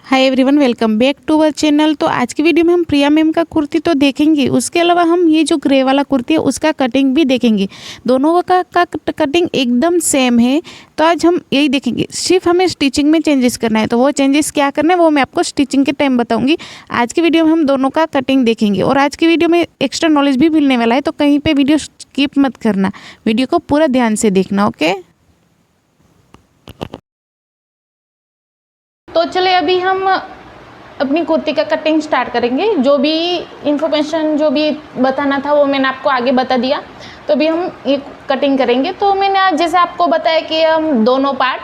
Hi everyone, welcome back to our channel. तो आज की वीडियो में हम प्रिया मैम का कुर्ती तो देखेंगे, उसके अलावा हम ये जो ग्रे वाला कुर्ती है उसका कटिंग भी देखेंगे। दोनों का कटिंग एकदम सेम है। तो आज हम यही देखेंगे, सिर्फ हमें स्टिचिंग में चेंजेस करना है। तो वो चेंजेस क्या करना है वो मैं आपको स्टिचिंग के टाइम बताऊंगी। आज की वीडियो में हम दोनों का कटिंग देखेंगे और आज की वीडियो में एक्स्ट्रा नॉलेज भी मिलने वाला है। तो कहीं पर वीडियो स्किप मत करना, वीडियो को पूरा ध्यान से देखना। ओके, तो चले अभी हम अपनी कुर्ती का कटिंग स्टार्ट करेंगे। जो भी इंफॉर्मेशन जो भी बताना था वो मैंने आपको आगे बता दिया। तो अभी हम ये कटिंग करेंगे। तो मैंने आज जैसे आपको बताया कि हम दोनों पार्ट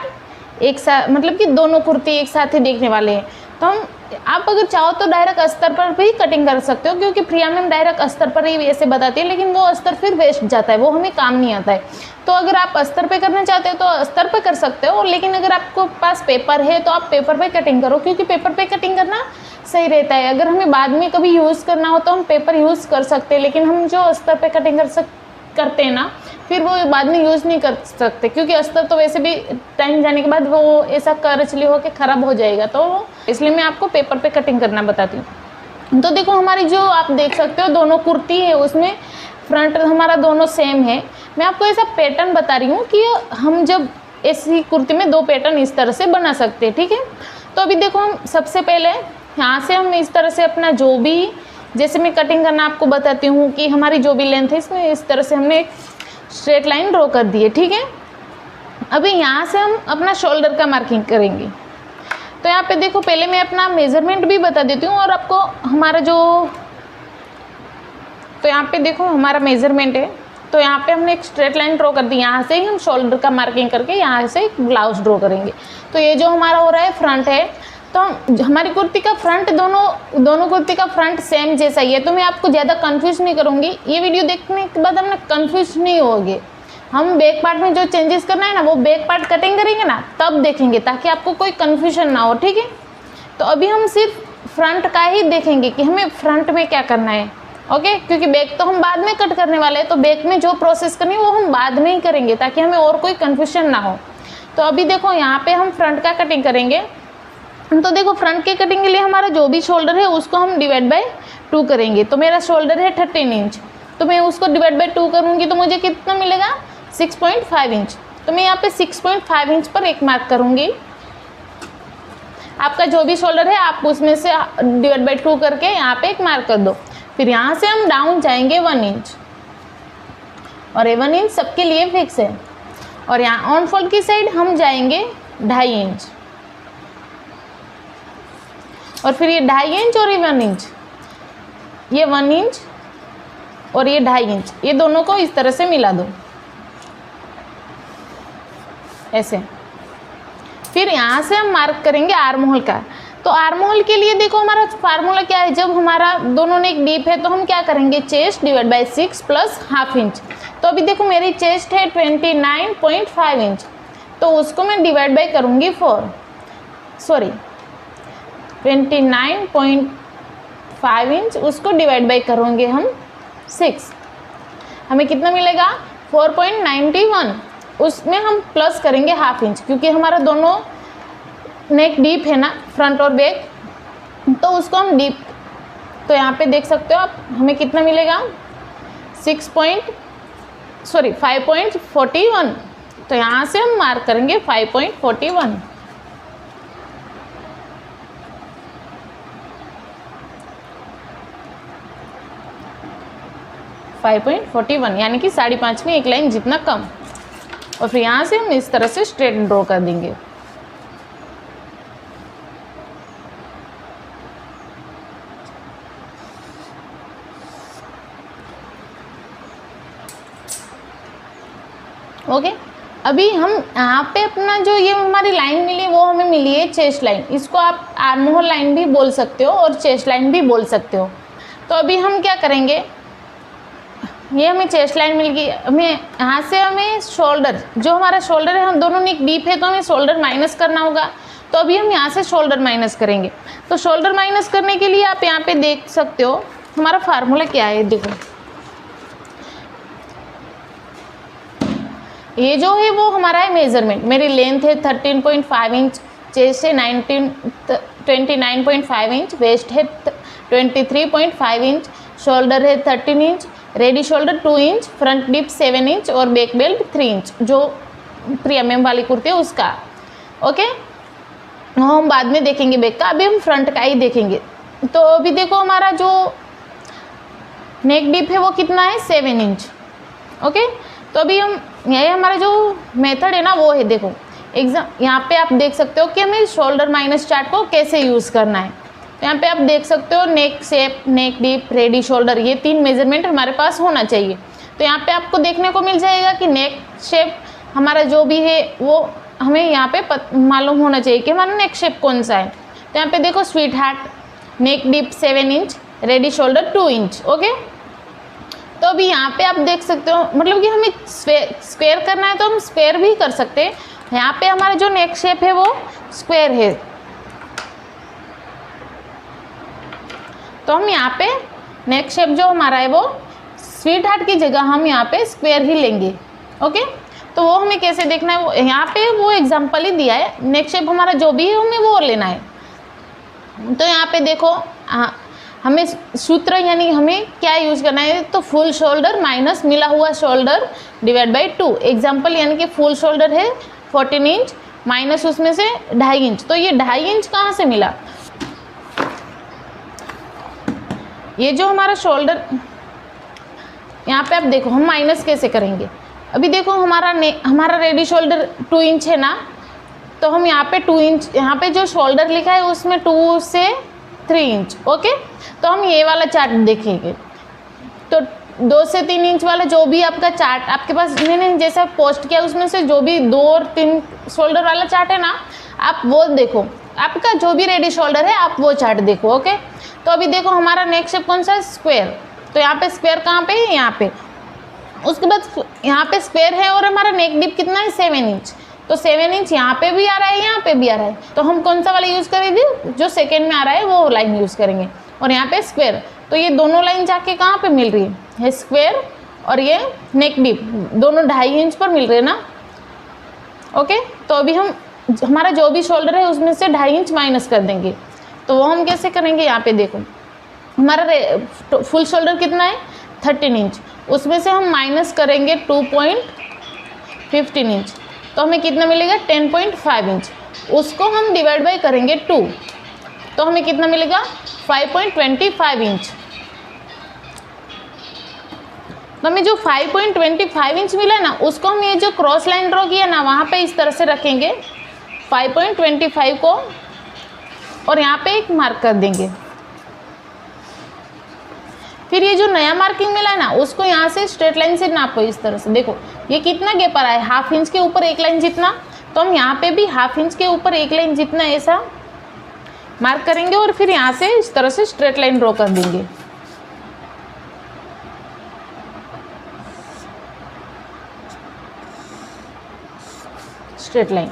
एक साथ, मतलब कि दोनों कुर्ती एक साथ ही देखने वाले हैं। तो हम आप अगर चाहो तो डायरेक्ट अस्तर पर भी कटिंग कर सकते हो, क्योंकि प्रिया मैम डायरेक्ट अस्तर पर ही ऐसे बताती है, लेकिन वो अस्तर फिर वेस्ट जाता है, वो हमें काम नहीं आता है। तो अगर आप अस्तर पे करना चाहते हो तो अस्तर पे कर सकते हो, लेकिन अगर आपको पास पेपर है तो आप पेपर पे कटिंग करो, क्योंकि पेपर पे कटिंग करना सही रहता है। अगर हमें बाद में कभी यूज़ करना हो तो हम पेपर यूज़ कर सकते हैं, लेकिन हम जो अस्तर पे कटिंग करते हैं ना, फिर वो बाद में यूज़ नहीं कर सकते, क्योंकि अस्तर तो वैसे भी टाइम जाने के बाद वो ऐसा करचली हो के ख़राब हो जाएगा। तो इसलिए मैं आपको पेपर पे कटिंग करना बताती हूँ। तो देखो, हमारी जो आप देख सकते हो दोनों कुर्ती है, उसमें फ्रंट हमारा दोनों सेम है। मैं आपको ऐसा पैटर्न बता रही हूँ कि हम जब ऐसी कुर्ती में दो पैटर्न इस तरह से बना सकते हैं, ठीक है। तो अभी देखो, हम सबसे पहले यहाँ से हम इस तरह से अपना जो भी, जैसे मैं कटिंग करना आपको बताती हूँ कि हमारी जो भी लेंथ है इसमें इस तरह से हमने एक स्ट्रेट लाइन ड्रॉ कर दी है, ठीक है। अभी यहाँ से हम अपना शोल्डर का मार्किंग करेंगे। तो यहाँ पे देखो, पहले मैं अपना मेज़रमेंट भी बता देती हूँ और आपको हमारा जो, तो यहाँ पे देखो हमारा मेज़रमेंट है। तो यहाँ पे हमने एक स्ट्रेट लाइन ड्रॉ कर दी, यहाँ से ही हम शोल्डर का मार्किंग करके यहाँ से एक ब्लाउज ड्रॉ करेंगे। तो ये जो हमारा हो रहा है फ्रंट है। तो हमारी कुर्ती का फ्रंट दोनों कुर्ती का फ्रंट सेम जैसा ही है। तो मैं आपको ज़्यादा कंफ्यूज नहीं करूँगी, ये वीडियो देखने के बाद हम ना कंफ्यूज नहीं होगे। हम बैक पार्ट में जो चेंजेस करना है ना, वो बैक पार्ट कटिंग करेंगे ना तब देखेंगे, ताकि आपको कोई कन्फ्यूजन ना हो, ठीक है। तो अभी हम सिर्फ फ्रंट का ही देखेंगे कि हमें फ्रंट में क्या करना है, ओके। क्योंकि बैक तो हम बाद में कट करने वाले हैं, तो बैक में जो प्रोसेस करनी है वो हम बाद में ही करेंगे, ताकि हमें और कोई कन्फ्यूजन ना हो। तो अभी देखो, यहाँ पे हम फ्रंट का कटिंग करेंगे। तो देखो, फ्रंट के कटिंग के लिए हमारा जो भी शोल्डर है उसको हम डिवाइड बाय 2 करेंगे। तो मेरा शोल्डर है 13 इंच, तो मैं उसको डिवाइड बाय 2 करूँगी तो मुझे कितना मिलेगा, 6.5 इंच। तो मैं यहाँ पे 6.5 इंच पर एक मार्क करूँगी। आपका जो भी शोल्डर है आप उसमें से डिवाइड बाय 2 करके यहाँ पे एक मार्क कर दो। फिर यहाँ से हम डाउन जाएंगे 1 इंच, और ये 1 इंच सबके लिए फिक्स है। और यहाँ ऑन फोल्ड की साइड हम जाएंगे 2.5 इंच, और फिर ये 2.5 इंच और ये 1 इंच, ये 1 इंच और ये 2.5 इंच, ये दोनों को इस तरह से मिला दो ऐसे। फिर यहाँ से हम मार्क करेंगे आर्म होल का। तो आर्म होल के लिए देखो, हमारा फार्मूला क्या है, जब हमारा दोनों ने एक डीप है तो हम क्या करेंगे, chest divide by 6 plus ½ inch. तो अभी देखो, मेरी चेस्ट है 29.5 इंच, तो उसको मैं डिवाइड बाय करूँगी 29.5 इंच, उसको डिवाइड बाय करेंगे हम 6। हमें कितना मिलेगा, 4.91। उसमें हम प्लस करेंगे ½ इंच, क्योंकि हमारा दोनों नेक डीप है ना, फ्रंट और बैक, तो उसको हम डीप, तो यहाँ पे देख सकते हो आप, हमें कितना मिलेगा 5.41। तो यहाँ से हम मार्क करेंगे 5.41। यानी कि 5.5 में एक लाइन जितना कम। और फिर यहाँ से हम इस तरह से स्ट्रेट ड्रॉ कर देंगे। ओके, अभी हम यहाँ पे अपना जो ये हमारी लाइन मिली वो हमें मिली है चेस्ट लाइन। इसको आप आर्म होल लाइन भी बोल सकते हो और चेस्ट लाइन भी बोल सकते हो। तो अभी हम क्या करेंगे, ये हमें चेस्ट लाइन मिल गई। हमें यहाँ से हमें शोल्डर, जो हमारा शोल्डर है, हम दोनों ने एक डीप है तो हमें शोल्डर माइनस करना होगा। तो अभी हम यहाँ से शोल्डर माइनस करेंगे। तो शोल्डर माइनस करने के लिए आप यहाँ पे देख सकते हो हमारा फार्मूला क्या है। देखो, ये जो है वो हमारा है मेजरमेंट। मेरी लेंथ है 13.5 इंच, चेस्ट है 29.5 इंच, वेस्ट है 23.5 इंच, शोल्डर है 13 inch, ready shoulder 2 inch, front dip 7 inch और बैक बेल्ट 3 इंच, जो प्रीमियम वाली कुर्ती है उसका। ओके, हम बाद में देखेंगे बैक का, अभी हम फ्रंट का ही देखेंगे। तो अभी देखो हमारा जो नेक डिप है वो कितना है 7 इंच। ओके, तो अभी हम ये हमारा जो मेथड है ना वो है, देखो यहाँ पे आप देख सकते हो कि हमें शोल्डर माइनस चार्ट को कैसे यूज़ करना है। तो यहाँ पे आप देख सकते हो नेक शेप, नेक डिप, रेडी शोल्डर, ये 3 मेजरमेंट हमारे पास होना चाहिए। तो यहाँ पे आपको देखने को मिल जाएगा कि नेक शेप हमारा जो भी है वो हमें यहाँ पे मालूम होना चाहिए कि हमारा नेक शेप कौन सा है। तो यहाँ पे देखो sweetheart, neck dip 7 inch, ready shoulder 2 inch. Okay, तो अभी यहाँ पे आप देख सकते हो, मतलब कि हमें स्क्वायर करना है तो हम स्क्वायर भी कर सकते हैं। यहाँ पे हमारा जो नेक शेप है वो स्क्वायर है, तो हम यहाँ पे नेक शेप जो हमारा है वो स्वीट हार्ट की जगह हम यहाँ पे स्क्वायर ही लेंगे। ओके, तो वो हमें कैसे देखना है, वो यहाँ पे वो एग्जांपल ही दिया है। नेक शेप हमारा जो भी है हमें वो लेना है। तो यहाँ पे देखो हमें सूत्र यानी हमें क्या यूज़ करना है, तो फुल शोल्डर माइनस मिला हुआ शोल्डर डिवाइड बाई 2। एग्जाम्पल यानी कि फुल शोल्डर है 14 इंच माइनस उसमें से 2.5 इंच, तो ये 2.5 इंच कहाँ से मिला, ये जो हमारा शोल्डर यहाँ पे आप देखो हम माइनस कैसे करेंगे। अभी देखो हमारा रेडी शोल्डर 2 इंच है ना, तो हम यहाँ पे 2 इंच, यहाँ पे जो शोल्डर लिखा है उसमें 2 से 3 इंच। ओके, तो हम ये वाला चार्ट देखेंगे। तो 2 से 3 इंच वाला जो भी आपका चार्ट आपके पास मैंने जैसा पोस्ट किया उसमें से जो भी 2 और 3 शोल्डर वाला चार्ट है ना, आप वो देखो, आपका जो भी रेडी शोल्डर है आप वो चार्ट देखो। ओके, तो अभी देखो हमारा नेक शेप कौन सा है, स्क्वायर। तो यहाँ पे स्क्वायर कहाँ पे है, यहाँ पे। उसके बाद यहाँ पे स्क्वायर है और हमारा नेक डिप कितना है 7 इंच, तो 7 इंच यहाँ पे भी आ रहा है, यहाँ पे भी आ रहा है, तो हम कौन सा वाला यूज़ करेंगे, जो सेकेंड में आ रहा है वो लाइन यूज़ करेंगे। और यहाँ पे स्क्वायर, तो ये दोनों लाइन जाके कहाँ पे मिल रही है, स्क्वायर और ये नेक डिप दोनों 2.5 इंच पर मिल रहे हैं ना। ओके, तो अभी हम हमारा जो भी शोल्डर है उसमें से 2.5 इंच माइनस कर देंगे। तो वो हम कैसे करेंगे, यहाँ पे देखो हमारा फुल शोल्डर कितना है 13 इंच, उसमें से हम माइनस करेंगे 2.15 इंच, तो हमें कितना मिलेगा 10.5 इंच। उसको हम डिवाइड बाई करेंगे 2, तो हमें कितना मिलेगा 5.25 इंच। तो हमें जो 5.25 इंच मिला ना, उसको हम ये जो क्रॉस लाइन ड्रॉ किया ना वहाँ पे इस तरह से रखेंगे 5.25 को, और यहाँ पे एक मार्क कर देंगे। फिर ये जो नया मार्किंग मिला है ना उसको यहाँ से स्ट्रेट लाइन से नापो इस तरह से। देखो ये कितना गैप आ रहा है, 1/2 इंच के ऊपर 1 लाइन जितना, तो हम यहाँ पे भी 1/2 इंच के ऊपर 1 लाइन जितना ऐसा मार्क करेंगे और फिर यहाँ से इस तरह से स्ट्रेट लाइन ड्रॉ कर देंगे। स्ट्रेट लाइन,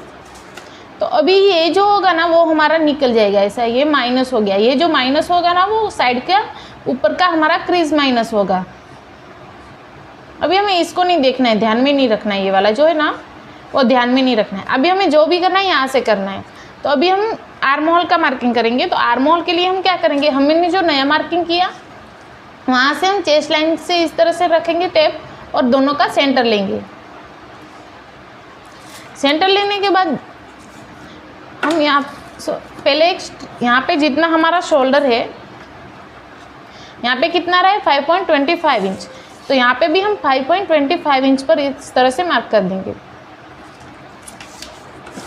तो अभी ये जो होगा ना वो हमारा निकल जाएगा ऐसा, ये माइनस हो गया। ये जो माइनस होगा ना वो साइड का ऊपर का हमारा क्रीज माइनस होगा। अभी हमें इसको नहीं देखना है, ध्यान में नहीं रखना है, ये वाला जो है ना वो ध्यान में नहीं रखना है। अभी हमें जो भी करना है यहाँ से करना है। तो अभी हम आर्म होल का मार्किंग करेंगे। तो आर्म होल के लिए हम क्या करेंगे, हमने जो नया मार्किंग किया वहाँ से हम चेस्ट लाइन से इस तरह से रखेंगे टेप और दोनों का सेंटर लेंगे। सेंटर लेने के बाद हम यहाँ पहले यहाँ पे जितना हमारा शोल्डर है यहाँ पे कितना रहा है 5.25 इंच, तो यहाँ पे भी हम 5.25 इंच पर इस तरह से मार्क कर देंगे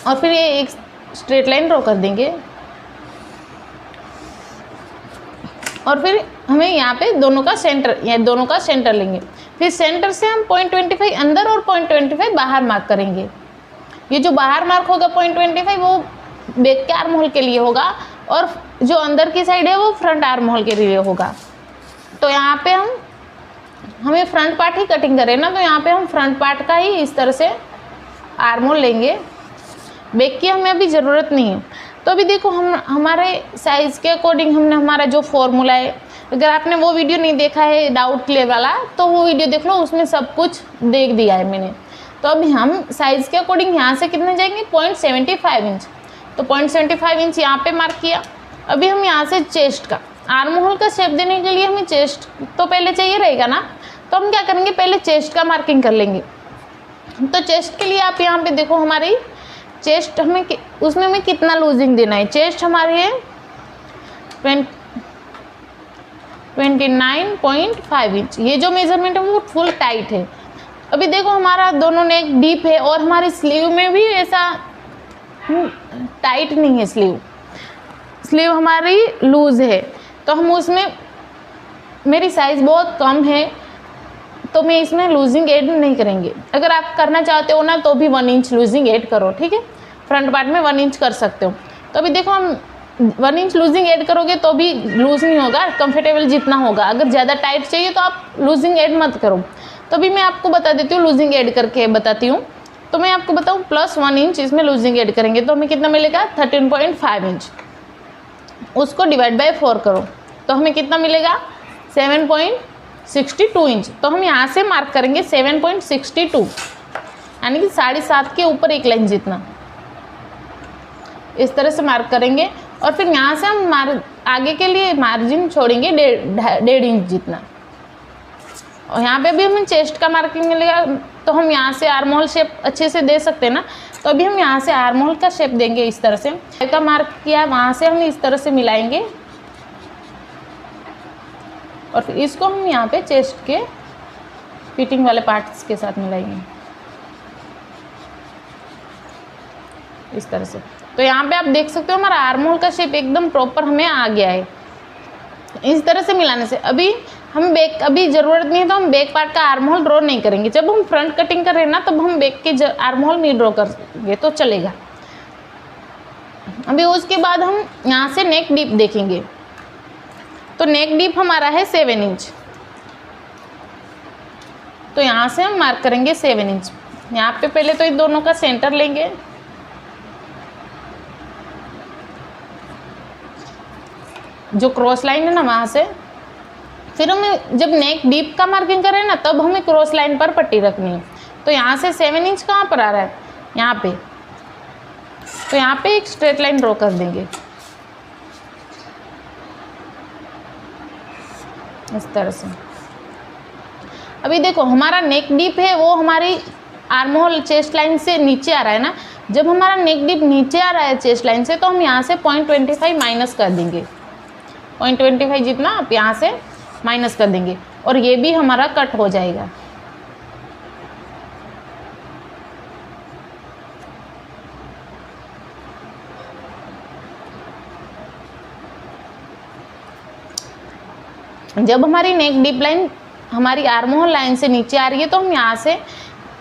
और फिर ये एक स्ट्रेट लाइन ड्रॉ कर देंगे। और फिर हमें यहाँ पे दोनों का सेंटर लेंगे। फिर सेंटर से हम 0.25 अंदर और 0.25 बाहर मार्क करेंगे। ये जो बाहर मार्क होगा 0.25 वो बैक के आर्म होल के लिए होगा और जो अंदर की साइड है वो फ्रंट आर्म होल के लिए होगा। तो यहाँ पे हमें फ्रंट पार्ट ही कटिंग करें ना, तो यहाँ पे हम फ्रंट पार्ट का ही इस तरह से आर्म होल लेंगे, बैक की हमें अभी ज़रूरत नहीं है। तो अभी देखो हम हमारे साइज़ के अकॉर्डिंग हमने हमारा जो फॉर्मूला है, अगर आपने वो वीडियो नहीं देखा है डाउट क्लियर वाला तो वो वीडियो देख लो, उसमें सब कुछ देख दिया है मैंने। तो अभी हम साइज़ के अकॉर्डिंग यहाँ से कितने जाएंगे 0.75 इंच, तो 0.75 इंच यहाँ पे मार्क किया अभी हम यहाँ से चेस्ट का, आर्म होल का शेप देने के लिए हमें चेस्ट तो पहले चाहिए रहेगा ना, तो हम क्या करेंगे, पहले चेस्ट का मार्किंग कर लेंगे। तो चेस्ट के लिए आप यहाँ पे देखो, हमारी चेस्ट हमें उसमें हमें कितना लूजिंग देना है। चेस्ट हमारी है 29.5 इंच। ये जो मेजरमेंट है वो फुल टाइट है। अभी देखो हमारा दोनों नेक डीप है और हमारी स्लीव में भी ऐसा टाइट नहीं है, स्लीव हमारी लूज है। तो हम उसमें, मेरी साइज़ बहुत कम है तो मैं इसमें लूजिंग ऐड नहीं करेंगे। अगर आप करना चाहते हो ना तो भी 1 इंच लूजिंग ऐड करो, ठीक है। फ्रंट पार्ट में 1 इंच कर सकते हो। तो अभी देखो हम 1 इंच लूजिंग ऐड करोगे तो भी लूज नहीं होगा, कंफर्टेबल जितना होगा। अगर ज़्यादा टाइट चाहिए तो आप लूजिंग ऐड मत करो। तो अभी मैं आपको बता देती हूँ, लूजिंग ऐड करके बताती हूँ। तो मैं आपको बताऊँ प्लस 1 इंच इसमें लूजिंग ऐड करेंगे तो हमें कितना मिलेगा, 13.5 इंच। उसको डिवाइड बाय 4 करो तो हमें कितना मिलेगा, 7.62 इंच। तो हम यहाँ से मार्क करेंगे 7.62, यानी कि 7.5 के ऊपर एक लाइन जितना, इस तरह से मार्क करेंगे। और फिर यहाँ से हम आगे के लिए मार्जिन छोड़ेंगे 1.5 इंच जितना। और यहाँ पे भी हमें चेस्ट का मार्किंग मिलेगा तो हम यहाँ से आर्म होल शेप अच्छे से दे सकते हैं ना। तो अभी हम यहाँ से आर्म होल का शेप देंगे इस तरह से। का मार्क किया, वहाँ से हम इस तरह से मिलाएंगे और फिर इसको हम यहाँ पे चेस्ट के फिटिंग वाले पार्ट्स के साथ मिलाएंगे इस तरह से। तो यहाँ पे आप देख सकते हो हमारा आर्म होल का शेप एकदम प्रॉपर हमें आ गया है इस तरह से मिलाने से। अभी हम बैक, अभी ज़रूरत नहीं है तो हम बैक पार्ट का आर्म होल ड्रॉ नहीं करेंगे। जब हम फ्रंट कटिंग कर रहे हैं ना तब हम बैक के आर्म होल नहीं ड्रॉ करेंगे तो चलेगा। अभी उसके बाद हम यहाँ से नेक डीप देखेंगे। तो नेक डीप हमारा है 7 इंच। तो यहाँ से हम मार्क करेंगे 7 इंच। यहाँ पे पहले तो इन दोनों का सेंटर लेंगे, जो क्रॉस लाइन है ना वहाँ से। फिर हमें जब नेक डीप का मार्किंग करें ना तब हमें क्रॉस लाइन पर पट्टी रखनी है। तो यहाँ से 7 इंच कहाँ पर आ रहा है, यहाँ पे। तो यहाँ पे एक स्ट्रेट लाइन ड्रॉ कर देंगे इस तरह से। अभी देखो हमारा नेक डीप है वो हमारी आर्म होल चेस्ट लाइन से नीचे आ रहा है ना। जब हमारा नेक डीप नीचे आ रहा है चेस्ट लाइन से तो हम यहाँ से 0.25 माइनस कर देंगे। 0.25 जितना आप यहाँ से माइनस कर देंगे और ये भी हमारा कट हो जाएगा। जब हमारी नेक डीप लाइन हमारी आर्म होल लाइन से नीचे आ रही है तो हम यहाँ से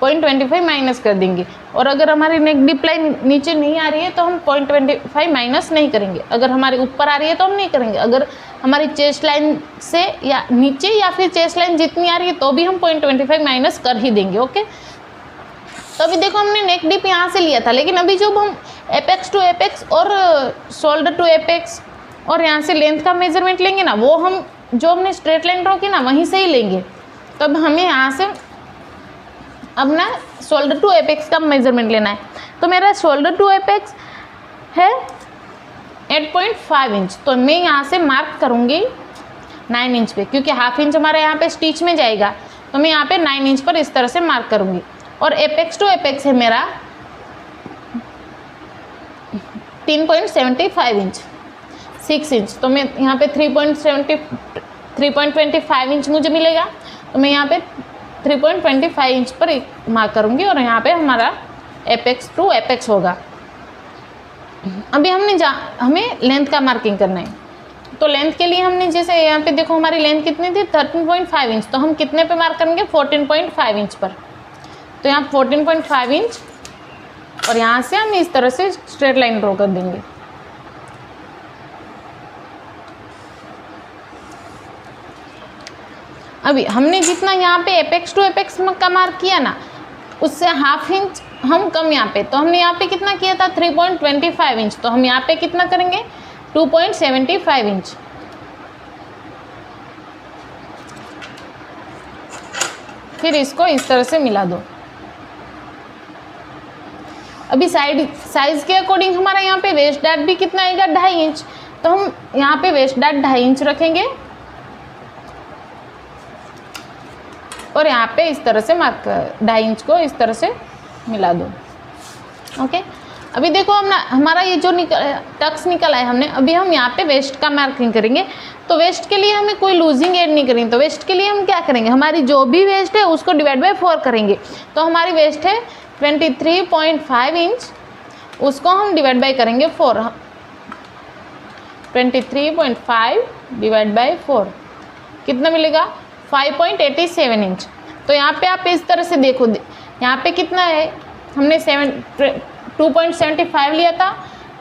0.25 माइनस कर देंगे। और अगर हमारी नेक डीप लाइन नीचे नहीं आ रही है तो हम 0.25 माइनस नहीं करेंगे। अगर हमारे ऊपर आ रही है तो हम नहीं करेंगे। अगर हमारी चेस्ट लाइन से या नीचे या फिर चेस्ट लाइन जितनी आ रही है तो भी हम 0.25 माइनस कर ही देंगे। ओके, तो अभी देखो हमने नेक डीप यहाँ से लिया था, लेकिन अभी जब हम एपेक्स टू एपेक्स और शोल्डर टू एपेक्स और यहाँ से लेंथ का मेजरमेंट लेंगे ना, वो हम जो हमने स्ट्रेट लाइन ड्रॉ की ना वहीं से ही लेंगे। तो अब हमें यहाँ से अब ना शोल्डर टू एपेक्स का मेजरमेंट लेना है। तो मेरा शोल्डर टू एपेक्स है 8.5 इंच। तो मैं यहाँ से मार्क करूँगी 9 इंच पे, क्योंकि हाफ इंच हमारा यहाँ पे स्टिच में जाएगा। तो मैं यहाँ पे 9 इंच पर इस तरह से मार्क करूँगी। और एपेक्स टू एपेक्स है मेरा 3.75 इंच, 6 इंच। तो मैं यहाँ पे 3.25 इंच मुझे मिलेगा। तो मैं यहाँ पे 3.25 इंच पर मार्क करूँगी और यहाँ पे हमारा एपेक्स टू एपेक्स होगा। अभी हमें लेंथ का मार्किंग करना है। तो लेंथ के लिए हमने जैसे यहाँ पे देखो हमारी लेंथ कितनी थी 13.5 इंच। तो हम कितने पे मार्क करेंगे 14.5 इंच पर। तो यहाँ 14.5 इंच और यहाँ से हम इस तरह से स्ट्रेट लाइन ड्रॉ कर देंगे। अभी हमने जितना यहाँ पे एपेक्स टू एपेक्स का मार्क किया ना उससे हाफ इंच हम कम यहाँ पे। तो हमने यहाँ पे कितना किया था 3.25 इंच। तो हम यहाँ पे कितना करेंगे 2.75 इंच। फिर इसको इस तरह से मिला दो। अभी साइड साइज के अकॉर्डिंग हमारा यहाँ पे वेस्ट डार्ट भी कितना आएगा 2.5 इंच। तो हम यहाँ पे वेस्ट डार्ट 2.5 इंच रखेंगे और यहाँ पे इस तरह से मार्क 2.5 इंच को इस तरह से मिला दो। ओके, अभी देखो हमारा ये जो टक्स निकला है हमने, अभी हम यहाँ पे वेस्ट का मार्किंग करेंगे। तो वेस्ट के लिए हमें कोई लूजिंग ऐड नहीं करेंगे, तो वेस्ट के लिए हम क्या करेंगे, हमारी जो भी वेस्ट है उसको डिवाइड बाय 4 करेंगे। तो हमारी वेस्ट है 23.5 इंच, उसको हम डिवाइड बाय करेंगे 4। 23.5 डिवाइड बाय 4 कितना मिलेगा, 5.87 इंच। तो यहाँ पे आप इस तरह से देखो, यहाँ पे कितना है, हमने 2.75 लिया था,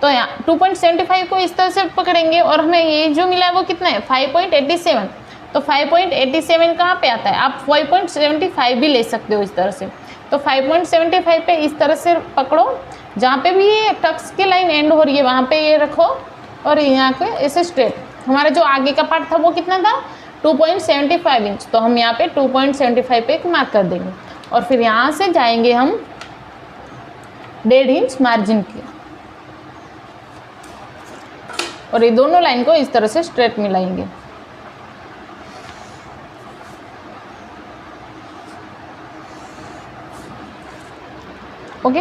तो यहाँ 2.75 को इस तरह से पकड़ेंगे और हमें ये जो मिला है वो कितना है, 5.87। तो 5.87 कहाँ पे आता है, आप 5.75 भी ले सकते हो इस तरह से। तो 5.75 पे इस तरह से पकड़ो, जहाँ पे भी ये टक्स की लाइन एंड हो रही है वहाँ पे ये रखो और यहाँ पे ऐसे स्ट्रेट। हमारा जो आगे का पार्ट था वो कितना था, 2.75 इंच। तो हम यहाँ पे 2.75 पे एक मार्क कर देंगे और फिर यहाँ से जाएंगे हम 1.5 इंच मार्जिन की और ये दोनों लाइन को इस तरह से स्ट्रेट मिलाएंगे। ओके,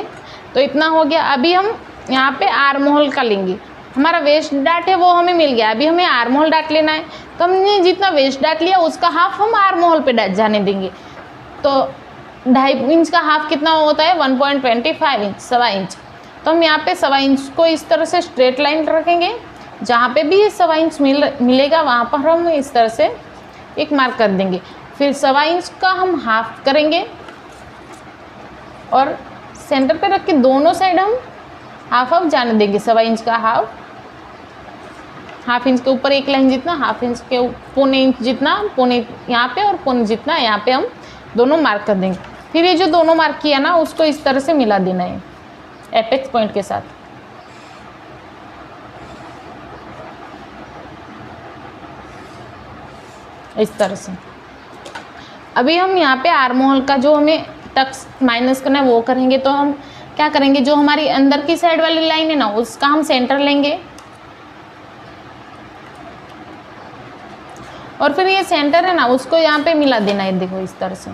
तो इतना हो गया। अभी हम यहाँ पे आर्म होल का लेंगे, हमारा वेस्ट डार्ट है वो हमें मिल गया, अभी हमें आर्म होल डार्ट लेना है। तो हमने जितना वेस्ट डार्ट लिया उसका हाफ हम आर्म होल पे जाने देंगे। तो 2.5 इंच का हाफ कितना होता है, 1.25 इंच, 1.25 इंच। तो हम यहाँ पे 1.25 इंच को इस तरह से स्ट्रेट लाइन रखेंगे, जहाँ पे भी ये 1.25 इंच मिलेगा वहाँ पर हम इस तरह से एक मार्क कर देंगे। फिर 1.25 इंच का हम हाफ करेंगे और सेंटर पे रख के दोनों साइड हम हाफ जाने देंगे। 1.25 इंच का हाफ इंच के ऊपर एक लाइन जितना, हाफ इंच के 1.25 इंच जितना, 1.25 यहाँ पे और 1.25 जितना यहाँ पे हम दोनों मार्क कर देंगे। फिर ये जो दोनों मार्क किया ना उसको इस तरह से मिला देना है एपेक्स पॉइंट के साथ। इस तरह से अभी हम यहाँ पे आर्म होल का जो हमें टक्स माइनस करना है वो करेंगे। तो हम क्या करेंगे, जो हमारी अंदर की साइड वाली लाइन है ना उसका हम सेंटर लेंगे और फिर ये सेंटर है ना उसको यहाँ पे मिला देना है, देखो इस तरह से।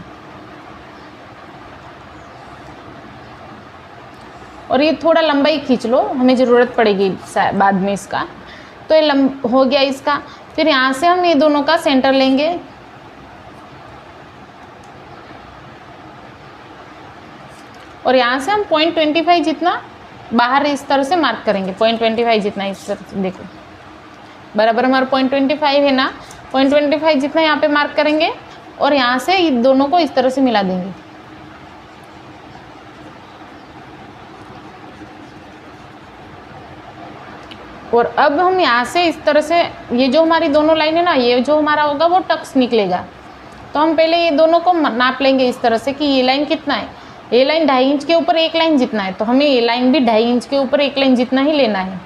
और ये थोड़ा लंबाई खींच लो, हमें ज़रूरत पड़ेगी बाद में इसका। तो ये हो गया इसका। फिर यहाँ से हम ये दोनों का सेंटर लेंगे और यहाँ से हम 0.25 जितना बाहर इस तरह से मार्क करेंगे। 0.25 जितना इस तरह से देखो, बराबर हमारा 0.25 है ना, 0.25 जितना यहाँ पे मार्क करेंगे और यहाँ से इन दोनों को इस तरह से मिला देंगे। और अब हम यहाँ से इस तरह से ये जो हमारी दोनों लाइन है ना, ये जो हमारा होगा वो टक्स निकलेगा। तो हम पहले ये दोनों को नाप लेंगे इस तरह से कि ये लाइन कितना है, ये लाइन 2.5 इंच के ऊपर एक लाइन जितना है, तो हमें ये लाइन भी 2.5 इंच के ऊपर एक लाइन जितना ही लेना है।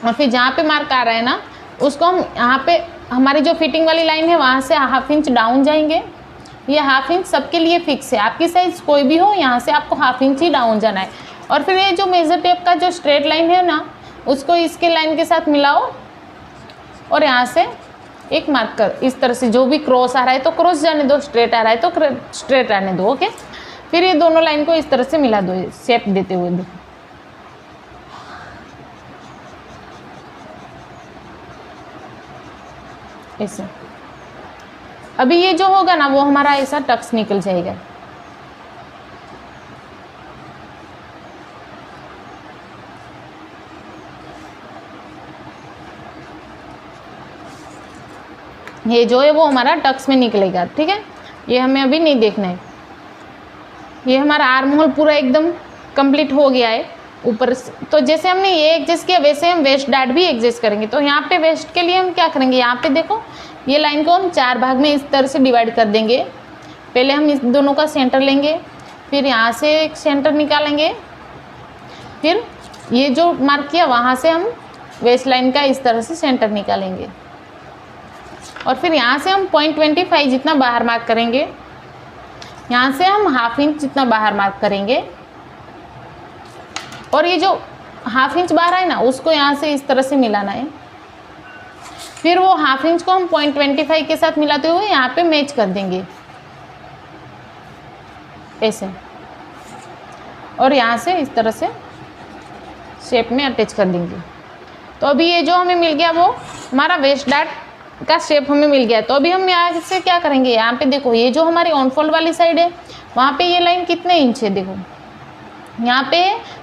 और फिर जहाँ पे मार्क आ रहा है ना उसको हम यहाँ पे हमारी जो फिटिंग वाली लाइन है वहाँ से 1/2 इंच डाउन जाएंगे। ये 1/2 इंच सबके लिए फिक्स है, आपकी साइज कोई भी हो यहाँ से आपको 1/2 इंच ही डाउन जाना है। और फिर ये जो मेजर टेप का जो स्ट्रेट लाइन है ना उसको इसके लाइन के साथ मिलाओ और यहाँ से एक मार्क कर इस तरह से। जो भी क्रॉस आ रहा है तो क्रॉस जाने दो, स्ट्रेट आ रहा है तो स्ट्रेट आने दो। ओके, फिर ये दोनों लाइन को इस तरह से मिला दो शेप देते हुए। देखो ऐसे। अभी ये जो होगा ना वो हमारा ऐसा टक्स निकल जाएगा। ये जो है वो हमारा टक्स में निकलेगा, ठीक है। ये हमें अभी नहीं देखना है। ये हमारा आर्म होल पूरा एकदम कंप्लीट हो गया है ऊपर से। तो जैसे हमने ये एडजस्ट किया वैसे हम वेस्ट डार्ट भी एडजस्ट करेंगे। तो यहाँ पे वेस्ट के लिए हम क्या करेंगे, यहाँ पे देखो ये लाइन को हम 4 भाग में इस तरह से डिवाइड कर देंगे। पहले हम इस दोनों का सेंटर लेंगे, फिर यहाँ से एक सेंटर निकालेंगे, फिर ये जो मार्क किया वहाँ से हम वेस्ट लाइन का इस तरह से सेंटर निकालेंगे और फिर यहाँ से हम 0.25 जितना बाहर मार्क करेंगे। यहाँ से हम 1/2 इंच जितना बाहर मार्क करेंगे और ये जो हाफ इंच बाहर है ना, उसको यहाँ से इस तरह से मिलाना है। फिर वो हाफ इंच को हम 0.25 के साथ मिलाते हुए यहाँ पे मैच कर देंगे ऐसे, और यहाँ से इस तरह से शेप में अटैच कर देंगे। तो अभी ये जो हमें मिल गया वो हमारा वेस्ट डार्ट का शेप हमें मिल गया। तो अभी हम यहाँ से क्या करेंगे, यहाँ पे देखो ये जो हमारी ऑन फोल्ड वाली साइड है वहाँ पे ये लाइन कितने इंच है, देखो यहाँ पे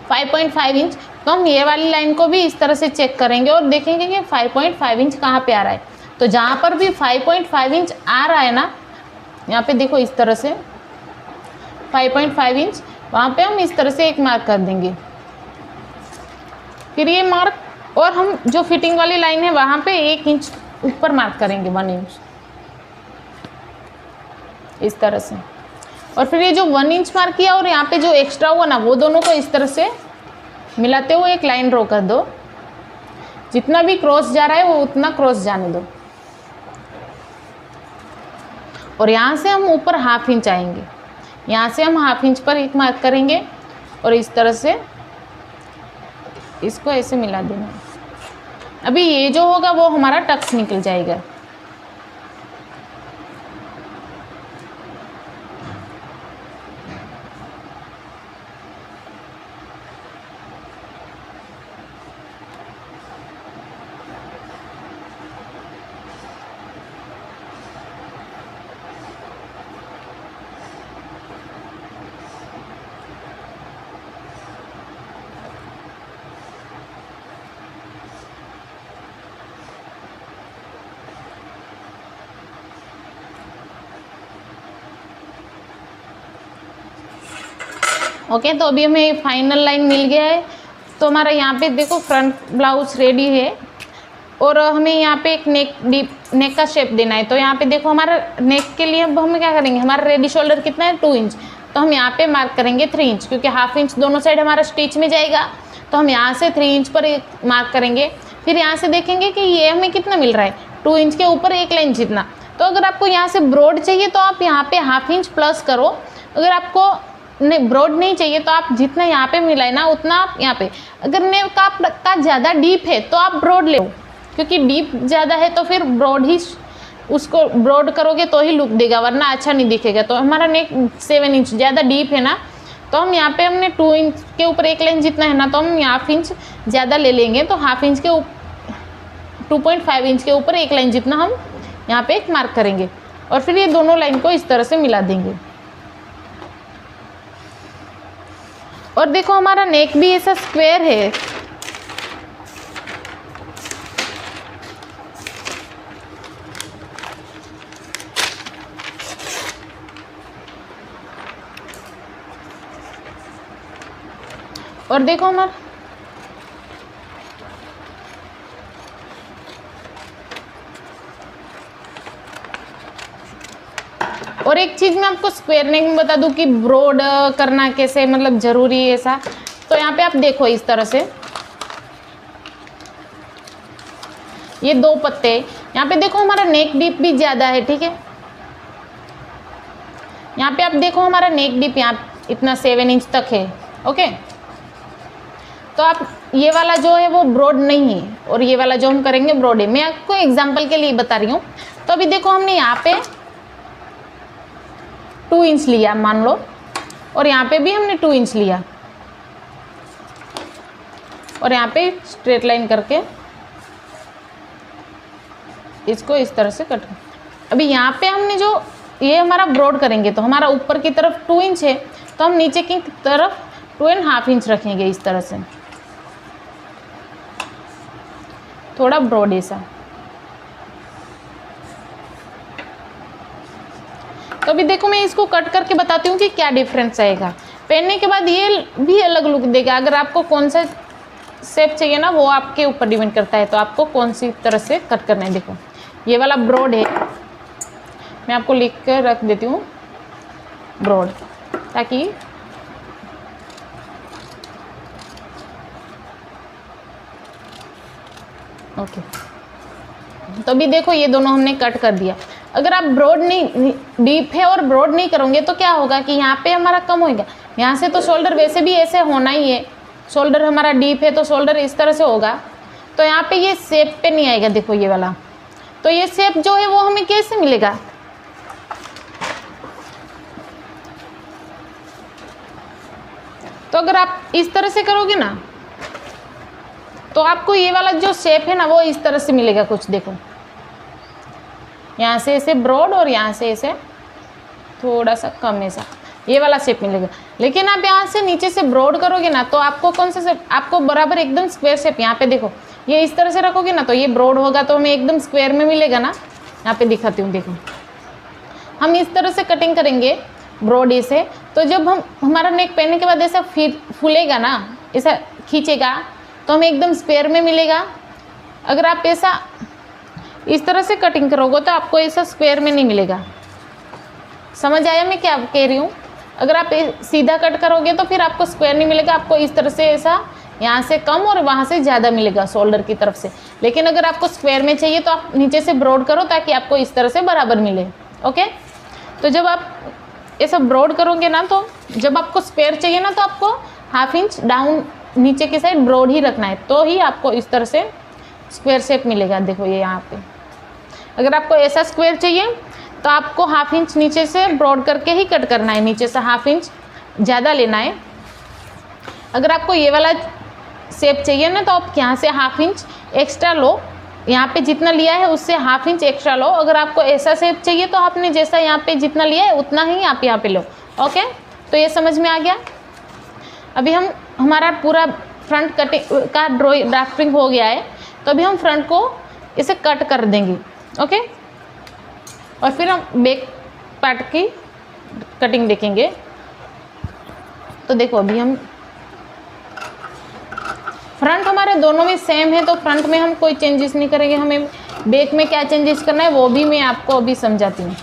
5.5 इंच। तो हम ये वाली लाइन को भी इस तरह से चेक करेंगे और देखेंगे कि 5.5 इंच कहाँ पे आ रहा है। तो जहाँ पर भी 5.5 इंच आ रहा है ना, यहाँ पे देखो इस तरह से 5.5 इंच, वहाँ पे हम इस तरह से एक मार्क कर देंगे। फिर ये मार्क, और हम जो फिटिंग वाली लाइन है वहाँ पे 1 इंच ऊपर मार्क करेंगे, 1 इंच इस तरह से। और फिर ये जो 1 इंच मार्क किया और यहाँ पे जो एक्स्ट्रा हुआ ना, वो दोनों को इस तरह से मिलाते हुए एक लाइन ड्रॉ कर दो। जितना भी क्रॉस जा रहा है वो उतना क्रॉस जाने दो। और यहाँ से हम ऊपर हाफ इंच आएंगे, यहाँ से हम हाफ इंच पर एक मार्क करेंगे और इस तरह से इसको ऐसे मिला देना। अभी ये जो होगा वो हमारा टक्स निकल जाएगा। ओके, तो अभी हमें फाइनल लाइन मिल गया है। तो हमारा यहाँ पे देखो फ्रंट ब्लाउज रेडी है और हमें यहाँ पे एक नेक का शेप देना है। तो यहाँ पे देखो हमारा नेक के लिए अब हम क्या करेंगे, हमारा रेडी शोल्डर कितना है 2 इंच। तो हम यहाँ पे मार्क करेंगे 3 इंच, क्योंकि हाफ इंच दोनों साइड हमारा स्टिच में जाएगा। तो हम यहाँ से 3 इंच पर एक मार्क करेंगे। फिर यहाँ से देखेंगे कि ये हमें कितना मिल रहा है, 2 इंच के ऊपर एक लाइन जितना। तो अगर आपको यहाँ से ब्रॉड चाहिए तो आप यहाँ पे हाफ इंच प्लस करो। अगर आपको नहीं ब्रॉड नहीं चाहिए तो आप जितना यहाँ पे मिला है ना उतना आप यहाँ पे, अगर नेक का ज़्यादा डीप है तो आप ब्रॉड ले, क्योंकि डीप ज़्यादा है तो फिर ब्रॉड ही, उसको ब्रॉड करोगे तो ही लुक देगा, वरना अच्छा नहीं दिखेगा। तो हमारा नेक 7 इंच ज़्यादा डीप है ना, तो हम यहाँ पे हमने 2 इंच के ऊपर एक लाइन जितना है ना, तो हम हाफ इंच ज़्यादा ले लेंगे। तो हाफ इंच के 2.5 इंच के ऊपर एक लाइन जितना हम यहाँ पे एक मार्क करेंगे और फिर ये दोनों लाइन को इस तरह से मिला देंगे। और देखो हमारा नेक भी ऐसा स्क्वायर है। और देखो हमारा और एक चीज़ मैं आपको स्क्वायर नेक में बता दूं कि ब्रॉड करना कैसे मतलब ज़रूरी है ऐसा। तो यहाँ पे आप देखो इस तरह से ये 2 पत्ते, यहाँ पे देखो हमारा नेक डीप भी ज़्यादा है, ठीक है। यहाँ पे आप देखो हमारा नेक डीप यहाँ इतना 7 इंच तक है, ओके। तो आप ये वाला जो है वो ब्रॉड नहीं है और ये वाला जो हम करेंगे ब्रॉड है। मैं आपको एग्जाम्पल के लिए बता रही हूँ। तो अभी देखो हमने यहाँ पे 2 इंच लिया मान लो, और यहाँ पे भी हमने 2 इंच लिया और यहाँ पे स्ट्रेट लाइन करके इसको इस तरह से कट। अभी यहाँ पे हमने जो ये हमारा ब्रॉड करेंगे तो हमारा ऊपर की तरफ 2 इंच है, तो हम नीचे की तरफ 2.5 इंच रखेंगे इस तरह से, थोड़ा ब्रॉड ऐसा। तो अभी देखो मैं इसको कट करके बताती हूँ कि क्या डिफरेंस आएगा। पहनने के बाद ये भी अलग लुक देगा। अगर आपको कौन सा शेप चाहिए ना वो आपके ऊपर डिपेंड करता है, तो आपको कौन सी तरह से कट करना है। देखो ये वाला ब्रॉड है, मैं आपको लिख कर रख देती हूँ ब्रॉड, ताकि ओके। तो अभी देखो ये दोनों हमने कट कर दिया। अगर आप ब्रॉड नहीं, डीप है और ब्रॉड नहीं करोगे तो क्या होगा कि यहाँ पे हमारा कम होगा। यहाँ से तो शोल्डर वैसे भी ऐसे होना ही है, शोल्डर हमारा डीप है तो शोल्डर इस तरह से होगा, तो यहाँ पे ये शेप पे नहीं आएगा, देखो ये वाला। तो ये शेप जो है वो हमें कैसे मिलेगा? तो अगर आप इस तरह से करोगे ना तो आपको ये वाला जो शेप है ना वो इस तरह से मिलेगा कुछ, देखो यहाँ से ऐसे ब्रॉड और यहाँ से ऐसे थोड़ा सा कम ऐसा, ये वाला शेप मिलेगा। लेकिन आप यहाँ से नीचे से ब्रॉड करोगे ना तो आपको कौन सा शेप, आपको बराबर एकदम स्क्वायर शेप, यहाँ पे देखो ये इस तरह से रखोगे ना तो ये ब्रॉड होगा, तो हमें एकदम स्क्वायर में मिलेगा ना। यहाँ पे दिखाती हूँ, देखो हम इस तरह से कटिंग करेंगे ब्रॉड ऐसे, तो जब हम हमारा नेक पहनने के बाद ऐसा फिर फूलेगा ना, ऐसा खींचेगा तो हमें एकदम स्क्वायर में मिलेगा। अगर आप ऐसा इस तरह से कटिंग करोगे तो आपको ऐसा स्क्वायर में नहीं मिलेगा। समझ आया मैं क्या कह रही हूँ? अगर आप सीधा कट करोगे तो फिर आपको स्क्वायर नहीं मिलेगा, आपको इस तरह से ऐसा यहाँ से कम और वहाँ से ज़्यादा मिलेगा शोल्डर की तरफ से। लेकिन अगर आपको स्क्वायर में चाहिए तो आप नीचे से ब्रॉड करो ताकि आपको इस तरह से बराबर मिले। ओके, तो जब आप ऐसा ब्रॉड करोगे ना तो जब आपको स्क्वायर चाहिए ना तो आपको 1/2 इंच डाउन नीचे की साइड ब्रॉड ही रखना है, तो ही आपको इस तरह से स्क्वायर शेप मिलेगा। देखो ये यहाँ पे अगर आपको ऐसा स्क्वायर चाहिए तो आपको 1/2 इंच नीचे से ब्रॉड करके ही कट करना है, नीचे से 1/2 इंच ज़्यादा लेना है। अगर आपको ये वाला शेप चाहिए ना तो आप यहाँ से 1/2 इंच एक्स्ट्रा लो, यहाँ पे जितना लिया है उससे 1/2 इंच एक्स्ट्रा लो। अगर आपको ऐसा शेप चाहिए तो आपने जैसा यहाँ पे जितना लिया है उतना ही आप यहाँ पे लो। ओके, तो ये समझ में आ गया। अभी हमारा पूरा फ्रंट कटिंग का ड्राफ्टिंग हो गया है, तो अभी हम फ्रंट को इसे कट कर देंगे। ओके, और फिर हम बैक पार्ट की कटिंग देखेंगे। तो देखो अभी हम फ्रंट हमारे दोनों में सेम है, तो फ्रंट में हम कोई चेंजेस नहीं करेंगे। हमें बैक में क्या चेंजेस करना है वो भी मैं आपको अभी समझाती हूँ।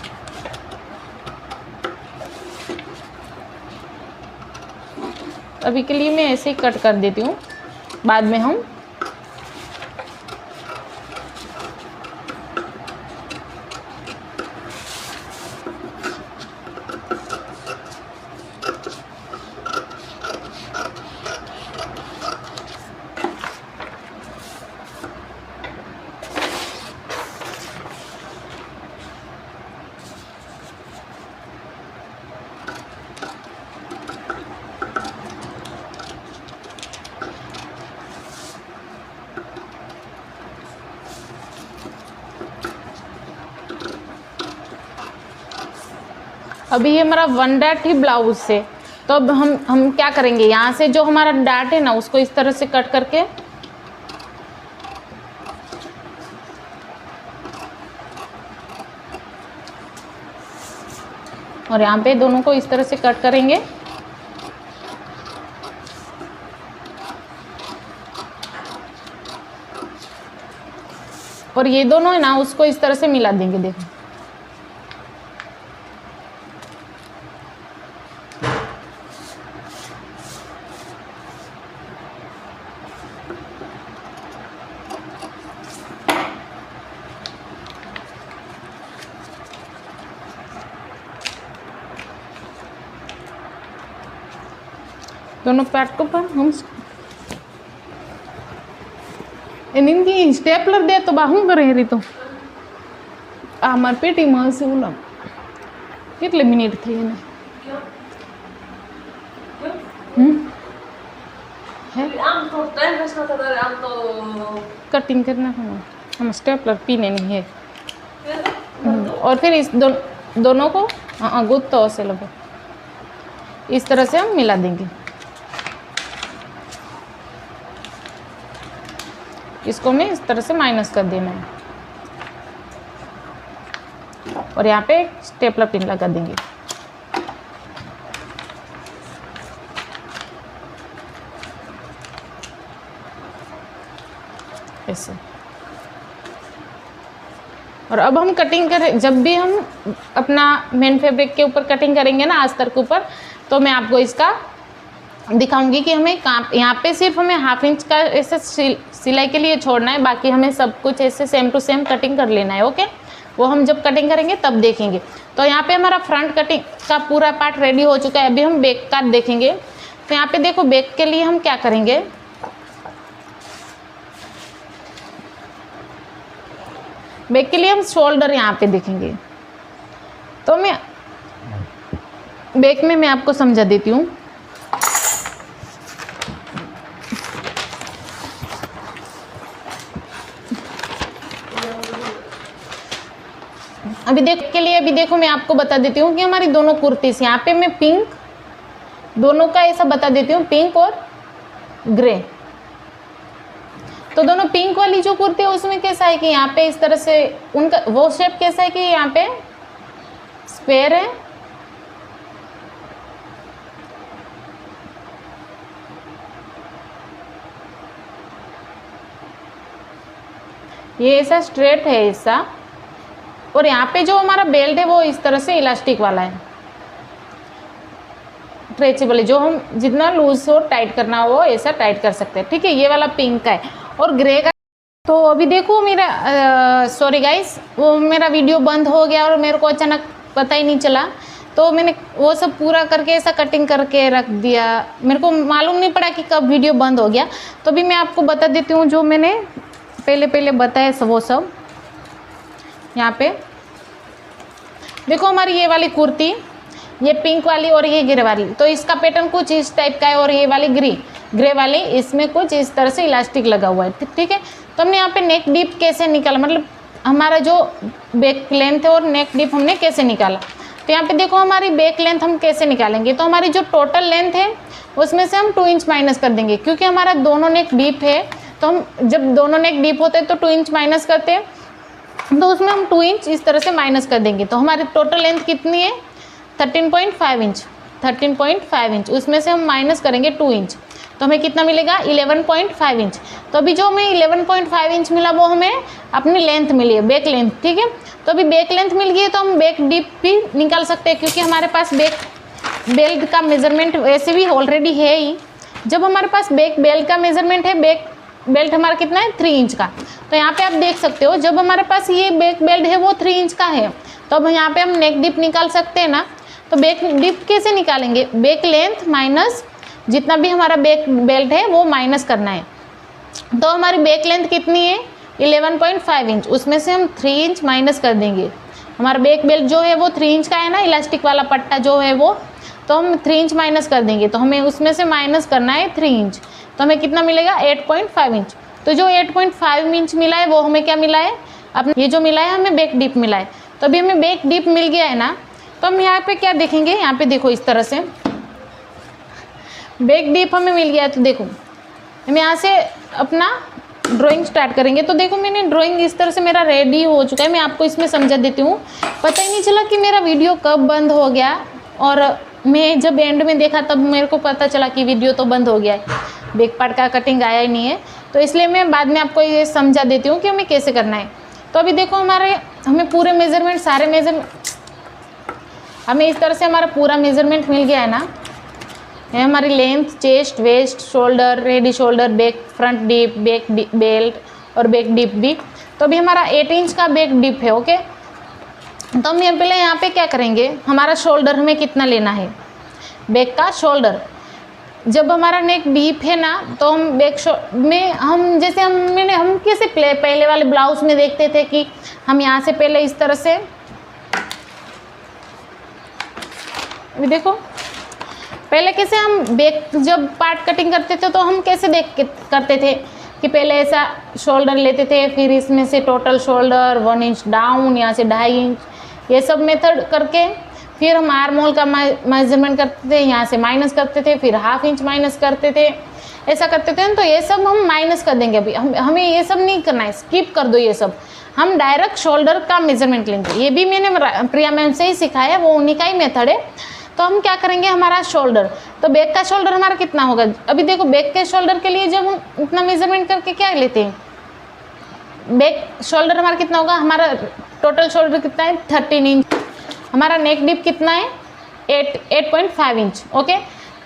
अभी के लिए मैं ऐसे ही कट कर देती हूँ, बाद में हम अभी ये हमारा 1 डैट ही ब्लाउज से, तो अब हम क्या करेंगे, यहाँ से जो हमारा डैट है ना उसको इस तरह से कट करके और यहाँ पे दोनों को इस तरह से कट करेंगे। और ये दोनों है ना उसको इस तरह से मिला देंगे। देखो दोनों पार्ट को पर हम इनकी स्टेपलर दे तो बाहू करे रही तो पेटी में से उलम कितने मिनट थे ने आम तो टाइम वेस्ट होता है, आम तो कटिंग करना हम स्टेपलर पीने नहीं है। और फिर इस दोनों को गुत्तों से लगो इस तरह से हम मिला देंगे। इसको मैं इस तरह से माइनस कर देना है और यहाँ पे स्टेपलर पिन लगा देंगे। ऐसे। और अब हम कटिंग करें, जब भी हम अपना मेन फैब्रिक के ऊपर कटिंग करेंगे ना अस्तर के ऊपर, तो मैं आपको इसका दिखाऊंगी कि हमें यहाँ पे सिर्फ हमें 1/2 इंच का ऐसे सिलाई के लिए छोड़ना है, बाकी हमें सब कुछ ऐसे सेम टू सेम कटिंग कर लेना है। ओके, वो हम जब कटिंग करेंगे तब देखेंगे। तो यहाँ पे हमारा फ्रंट कटिंग का पूरा पार्ट रेडी हो चुका है। अभी हम बैक का देखेंगे। तो यहाँ पे देखो बैक के लिए हम क्या करेंगे, बैक के लिए हम शोल्डर यहाँ पे देखेंगे। तो मैं बैक में मैं आपको समझा देती हूँ। अभी देख के लिए, अभी देखो मैं आपको बता देती हूँ कि हमारी दोनों कुर्तीस, यहाँ पे मैं पिंक, दोनों का ऐसा बता देती हूँ, पिंक और ग्रे। तो दोनों पिंक वाली जो कुर्ती है उसमें कैसा है कि यहाँ पे इस तरह से उनका वो शेप कैसा है कि यहाँ पे स्क्वायर है, ये ऐसा स्ट्रेट है ऐसा, और यहाँ पे जो हमारा बेल्ट है वो इस तरह से इलास्टिक वाला है, स्ट्रेचेबल है, जो हम जितना लूज हो टाइट करना हो ऐसा टाइट कर सकते हैं। ठीक है, ये वाला पिंक का है। और ग्रे का, तो अभी देखो मेरा सॉरी गाइस, वो मेरा वीडियो बंद हो गया और मेरे को अचानक पता ही नहीं चला, तो मैंने वो सब पूरा करके ऐसा कटिंग करके रख दिया, मेरे को मालूम नहीं पड़ा कि कब वीडियो बंद हो गया। तो अभी मैं आपको बता देती हूँ जो मैंने पहले बताया वो सब। यहाँ पे देखो हमारी ये वाली कुर्ती, ये पिंक वाली और ये ग्रे वाली, तो इसका पैटर्न कुछ इस टाइप का है, और ये वाली ग्रे वाली इसमें कुछ इस तरह से इलास्टिक लगा हुआ है। ठीक है, तो हमने यहाँ पे नेक डीप कैसे निकाला, मतलब हमारा जो बैक लेंथ है और नेक डीप हमने कैसे निकाला। तो यहाँ पे देखो हमारी बैक लेंथ हम कैसे निकालेंगे, तो हमारी जो टोटल लेंथ है उसमें से हम 2 इंच माइनस कर देंगे, क्योंकि हमारा दोनों नेक डीप है, तो हम जब दोनों नेक डीप होते हैं तो 2 इंच माइनस करते हैं, तो उसमें हम 2 इंच इस तरह से माइनस कर देंगे। तो हमारी टोटल लेंथ कितनी है 13.5 इंच, 13.5 इंच, उसमें से हम माइनस करेंगे 2 इंच, तो हमें कितना मिलेगा 11.5 इंच। तो अभी जो हमें 11.5 इंच मिला वो हमें अपनी लेंथ मिली है, बैक लेंथ। ठीक है, तो अभी बैक लेंथ मिल गई है, तो हम बैक डीप भी निकाल सकते हैं, क्योंकि हमारे पास बैक बेल्ट का मेजरमेंट वैसे भी ऑलरेडी है ही। जब हमारे पास बैक बेल्ट का मेजरमेंट है, बैक बेल्ट हमारा कितना है 3 इंच का, तो यहाँ पे आप देख सकते हो जब हमारे पास ये बैक बेल्ट है वो 3 इंच का है, तो अब यहाँ पे हम नेक डिप निकाल सकते हैं ना। तो बैक डिप कैसे निकालेंगे, बैक लेंथ माइनस जितना भी हमारा बैक बेल्ट है वो माइनस करना है। तो हमारी बैक लेंथ कितनी है 11.5 इंच, उसमें से हम 3 इंच माइनस कर देंगे। हमारा बैक बेल्ट जो है वो 3 इंच का है ना, इलास्टिक वाला पट्टा जो है वो, तो हम 3 इंच माइनस कर देंगे, तो हमें उसमें से माइनस करना है 3 इंच, तो हमें कितना मिलेगा 8.5 इंच। तो जो 8.5 इंच मिला है वो हमें क्या मिला है, अब ये जो मिला है हमें बैक डीप मिला है। तो अभी हमें बैक डीप मिल गया है ना, तो हम यहाँ पे क्या देखेंगे, यहाँ पे देखो इस तरह से बैक डीप हमें मिल गया है। तो देखो हम यहाँ से अपना ड्राइंग स्टार्ट करेंगे। तो देखो मैंने ड्राइंग इस तरह से मेरा रेडी हो चुका है, मैं आपको इसमें समझा देती हूँ। पता ही नहीं चला कि मेरा वीडियो कब बंद हो गया, और मैं जब एंड में देखा तब मेरे को पता चला कि वीडियो तो बंद हो गया है, बैक पार्ट का कटिंग आया ही नहीं है। तो इसलिए मैं बाद में आपको ये समझा देती हूँ कि हमें कैसे करना है। तो अभी देखो हमें पूरे मेजरमेंट, सारे मेजरमेंट हमें इस तरह से हमारा पूरा मेजरमेंट मिल गया है ना। ये हमारी length, chest, waist, shoulder, ready shoulder, back front deep, back belt और बैक डीप भी। तो अभी हमारा 8 इंच का बैक डीप है। ओके, तो हम पहले यहाँ पे क्या करेंगे, हमारा शोल्डर हमें कितना लेना है, बैक का शोल्डर। जब हमारा नेक डीप है ना, तो हम बैक में हम जैसे हम कैसे पहले वाले ब्लाउज में देखते थे कि हम यहाँ से पहले इस तरह से, अभी देखो पहले कैसे हम बैक जब पार्ट कटिंग करते थे तो हम कैसे करते थे कि पहले ऐसा शोल्डर लेते थे, फिर इसमें से टोटल शोल्डर 1 इंच डाउन, यहाँ से 2.5 इंच, ये सब मेथड करके फिर हम आर्म होल का मेजरमेंट करते थे, यहाँ से माइनस करते थे, फिर 1/2 इंच माइनस करते थे, ऐसा करते थे। तो ये सब हम माइनस कर देंगे। अभी हमें ये सब नहीं करना है, स्किप कर दो ये सब, हम डायरेक्ट शोल्डर का मेजरमेंट लेंगे। ये भी मैंने प्रिया मैम से ही सिखाया, वो उन्हीं का ही मेथड है। तो हम क्या करेंगे, हमारा शोल्डर, तो बैक का शोल्डर हमारा कितना होगा। अभी देखो बैक के शोल्डर के लिए जब हम इतना मेजरमेंट करके क्या लेते हैं, बैक शोल्डर हमारा कितना होगा, हमारा टोटल शोल्डर कितना है 13 इंच, हमारा नेक डिप कितना है 8.5 इंच। ओके,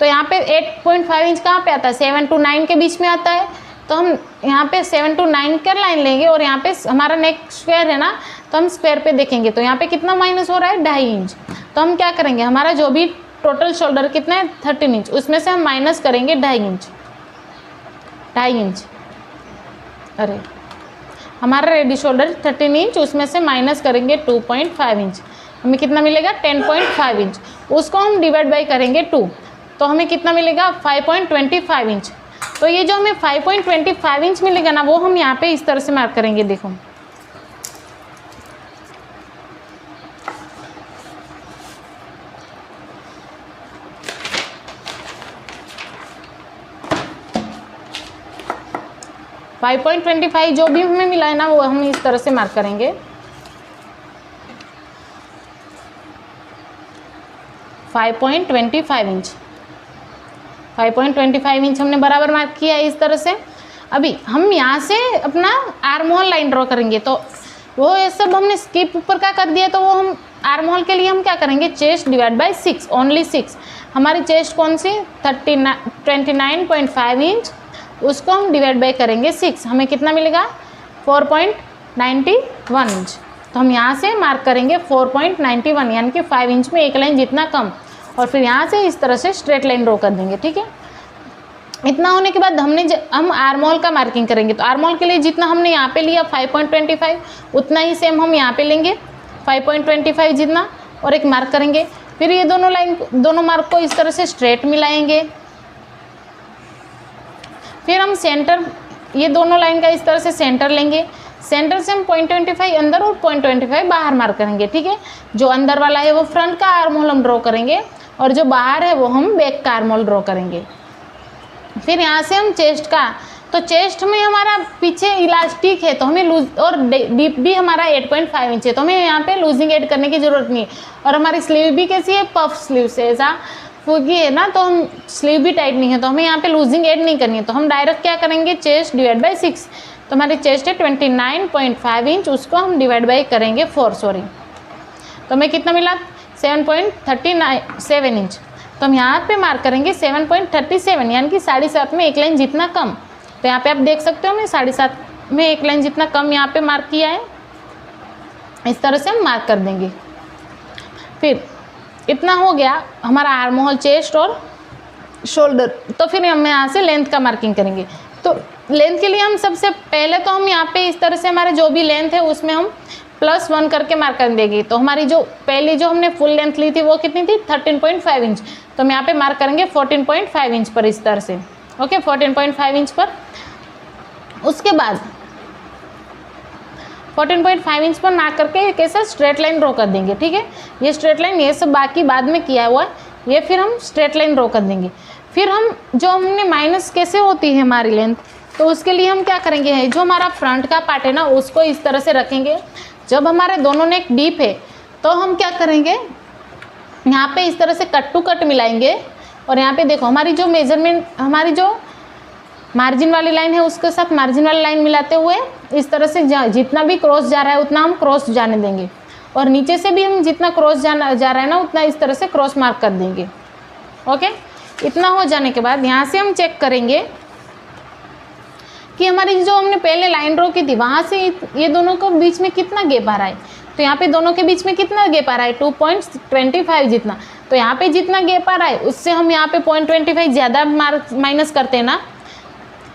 तो यहाँ पे 8.5 इंच कहाँ पे आता है, 7 to 9 के बीच में आता है। तो हम यहाँ पे 7 to 9 का लाइन लेंगे, और यहाँ पे हमारा नेक स्क्वायर है ना, तो हम स्क्वायर पे देखेंगे। तो यहाँ पे कितना माइनस हो रहा है 2.5 इंच। तो हम क्या करेंगे, हमारा जो भी टोटल शोल्डर कितना है 13 इंच, उसमें से हम माइनस करेंगे 2.5 इंच। अरे हमारा रेडी शोल्डर 13 इंच, उसमें से माइनस करेंगे 2.5 इंच, हमें कितना मिलेगा 10.5 इंच। उसको हम डिवाइड बाई करेंगे 2, तो हमें कितना मिलेगा 5.25 इंच। तो ये जो हमें 5.25 इंच मिलेगा ना, वो हम यहाँ पे इस तरह से मार्क करेंगे। देखो 5.25 जो भी हमें मिला है ना, वो हम इस तरह से मार्क करेंगे। 5.25 इंच, 5.25 इंच हमने बराबर मार्क किया है इस तरह से। अभी हम यहाँ से अपना आर्म होल लाइन ड्रॉ करेंगे, तो वो ये सब हमने स्किप ऊपर का कर दिया, तो वो हम आर्म होल के लिए हम क्या करेंगे, चेस्ट डिवाइड बाय 6, ओनली 6। हमारी चेस्ट कौन सी 29.5 इंच, उसको हम डिवाइड बाय करेंगे 6, हमें कितना मिलेगा 4.91 इंच। तो हम यहाँ से मार्क करेंगे 4.91, यानी कि 5 इंच में एक लाइन जितना कम, और फिर यहाँ से इस तरह से स्ट्रेट लाइन ड्रॉ कर देंगे। ठीक है, इतना होने के बाद हम आर्म होल का मार्किंग करेंगे। तो आर्म होल के लिए जितना हमने यहाँ पे लिया 5.25, उतना ही सेम हम यहाँ पे लेंगे 5.25 जितना, और एक मार्क करेंगे। फिर ये दोनों मार्क को इस तरह से स्ट्रेट मिलाएंगे। फिर हम सेंटर, ये दोनों लाइन का इस तरह से सेंटर लेंगे। सेंटर से हम 0.25 अंदर और 0.25 बाहर मार्क करेंगे। ठीक है, जो अंदर वाला है वो फ्रंट का आर्म होल हम ड्रॉ करेंगे, और जो बाहर है वो हम बैक का आर्म होल ड्रॉ करेंगे। फिर यहाँ से हम चेस्ट का, तो चेस्ट में हमारा पीछे इलास्टिक है, तो हमें लूज, और डीप भी हमारा 8.5 इंच है, तो हमें यहाँ पे लूजिंग ऐड करने की ज़रूरत नहीं है। और हमारी स्लीव भी कैसी है, पफ स्लीव से, ऐसा फूगी है ना, तो हम स्लीव भी टाइट नहीं है, तो हमें यहाँ पे लूजिंग ऐड नहीं करनी है। तो हम डायरेक्ट क्या करेंगे, चेस्ट डिवाइड बाई 6। तो हमारी चेस्ट है 29.5 इंच, उसको हम डिवाइड बाई करेंगे 4, सॉरी, तो हमें कितना मिला 7.37 इंच। तो हम यहाँ पे मार्क करेंगे 7.37, यानी कि 7.5 में एक लाइन जितना कम। तो यहाँ पे आप देख सकते हो मैं 7.5 में एक लाइन जितना कम यहाँ पे मार्क किया है, इस तरह से हम मार्क कर देंगे। फिर इतना हो गया हमारा आर्म होल, चेस्ट और शोल्डर। तो फिर हम यहाँ से लेंथ का मार्किंग करेंगे। तो लेंथ के लिए हम सबसे पहले तो हम यहाँ पे इस तरह से हमारे जो भी लेंथ है उसमें हम +1 करके मार्क कर देंगे। तो हमारी जो पहली जो हमने फुल लेंथ ली थी वो कितनी थी 13.5 इंच, तो हम यहाँ पे मार्क करेंगे 14.5 इंच पर, इस तरह से। ओके, 14.5 इंच पर। उसके बाद 14.5 इंच पर मार्क करके कैसे स्ट्रेट लाइन ड्रॉ कर देंगे। ठीक है, ये स्ट्रेट लाइन ये सब बाकी बाद में किया हुआ है, ये फिर हम स्ट्रेट लाइन ड्रॉ कर देंगे। फिर हम जो हमने माइनस कैसे होती है हमारी लेंथ, तो उसके लिए हम क्या करेंगे, है जो हमारा फ्रंट का पार्ट है ना, उसको इस तरह से रखेंगे। जब हमारे दोनों नेक डीप है तो हम क्या करेंगे, यहाँ पे इस तरह से कट टू कट मिलाएंगे। और यहाँ पे देखो हमारी जो मेजरमेंट, हमारी जो मार्जिन वाली लाइन है उसके साथ मार्जिन वाली लाइन मिलाते हुए इस तरह से जितना भी क्रॉस जा रहा है उतना हम क्रॉस जाने देंगे, और नीचे से भी हम जितना क्रॉस जा रहा है ना उतना इस तरह से क्रॉस मार्क कर देंगे। ओके, इतना हो जाने के बाद यहाँ से हम चेक करेंगे कि हमारी जो हमने पहले लाइन ड्रॉ की थी वहाँ से ये दोनों के बीच में कितना गैप आ रहा है। तो यहाँ पे दोनों के बीच में कितना गैप आ रहा है 2.25 जितना। तो यहाँ पे जितना गैप आ रहा है उससे हम यहाँ पे 0.25 ज़्यादा माइनस करते हैं ना,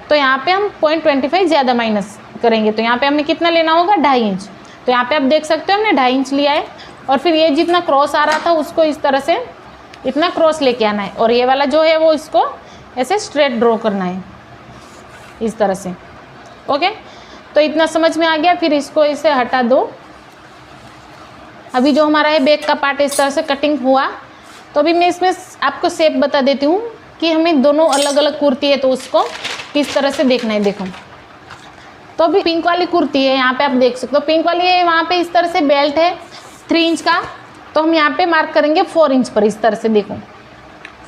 तो यहाँ पे हम 0.25 ज़्यादा माइनस करेंगे। तो यहाँ पे हमें कितना लेना होगा 2.5 इंच। तो यहाँ पे आप देख सकते हो हमने 2.5 इंच लिया है। और फिर ये जितना क्रॉस आ रहा था उसको इस तरह से इतना क्रॉस लेके आना है, और ये वाला जो है वो इसको ऐसे स्ट्रेट ड्रॉ करना है इस तरह से। ओके, तो इतना समझ में आ गया। फिर इसको इसे हटा दो। अभी जो हमारा है बैक का पार्ट इस तरह से कटिंग हुआ, तो अभी मैं इसमें आपको शेप बता देती हूँ कि हमें दोनों अलग अलग कुर्ती है तो उसको किस तरह से देखना है। देखो, तो अभी पिंक वाली कुर्ती है, यहाँ पे आप देख सकते हो पिंक वाली है, वहाँ पे इस तरह से बेल्ट है 3 इंच का, तो हम यहाँ पे मार्क करेंगे 4 इंच पर, इस तरह से। देखो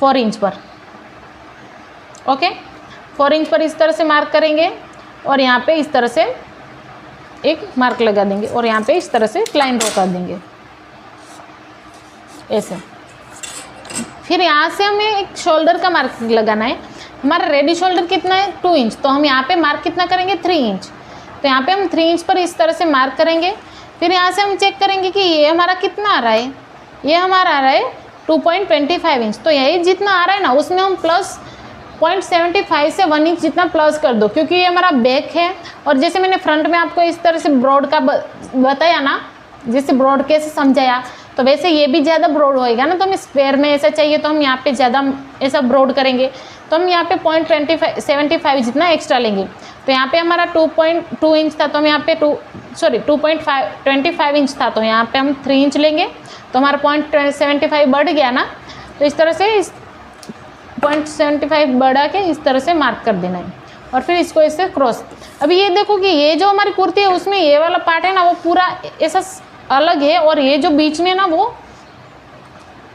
4 इंच पर। ओके, 4 इंच पर इस तरह से मार्क करेंगे, और यहाँ पे इस तरह से एक मार्क लगा देंगे, और यहाँ पे इस तरह से लाइन ड्रॉ कर देंगे ऐसे। फिर यहाँ से हमें एक शोल्डर का मार्क लगाना है। हमारा रेडी शोल्डर कितना है 2 इंच, तो हम यहाँ पे मार्क कितना करेंगे 3 इंच। तो यहाँ पे हम 3 इंच पर इस तरह से मार्क करेंगे। फिर यहाँ से हम चेक करेंगे कि ये हमारा कितना आ रहा है, ये हमारा आ रहा है 2.25 इंच। तो यही जितना आ रहा है ना उसमें हम प्लस 0.75 से 1 इंच जितना प्लस कर दो, क्योंकि ये हमारा बैक है। और जैसे मैंने फ्रंट में आपको इस तरह से ब्रॉड का बताया ना, जैसे ब्रॉड कैसे समझाया, तो वैसे ये भी ज़्यादा ब्रॉड होएगा ना। तो हमें स्क्वायर में ऐसा चाहिए तो हम यहाँ पे ज़्यादा ऐसा ब्रॉड करेंगे, तो हम यहाँ पे 0.75 जितना एक्स्ट्रा लेंगे। तो यहाँ पे हमारा 2.2 इंच था, तो हम यहाँ पे 2.25 इंच था, तो यहाँ पे हम 3 इंच लेंगे, तो हमारा 0.75 बढ़ गया ना। तो इस तरह से इस 0.75 बढ़ा के इस तरह से मार्क कर देना है, और फिर इसको इससे क्रॉस। अभी ये देखो कि ये जो हमारी कुर्ती है उसमें ये वाला पार्ट है ना वो पूरा ऐसा अलग है, और ये जो बीच में ना वो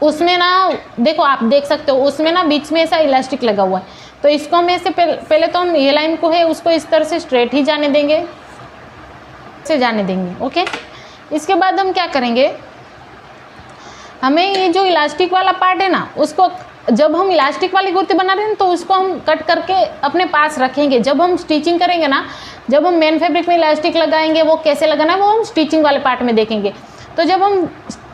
उसमें ना देखो आप देख सकते हो उसमें ना बीच में ऐसा इलास्टिक लगा हुआ है। तो इसको हम ऐसे पहले तो हम ये लाइन को है उसको इस तरह से स्ट्रेट ही जाने देंगे, से जाने देंगे। ओके, इसके बाद हम क्या करेंगे, हमें ये जो इलास्टिक वाला पार्ट है ना उसको, जब हम इलास्टिक वाली कुर्ती बना रहे हैं तो उसको हम कट करके अपने पास रखेंगे। जब हम स्टिचिंग करेंगे ना, जब हम मेन फैब्रिक में इलास्टिक लगाएंगे वो कैसे लगाना है वो हम स्टिचिंग वाले पार्ट में देखेंगे। तो जब हम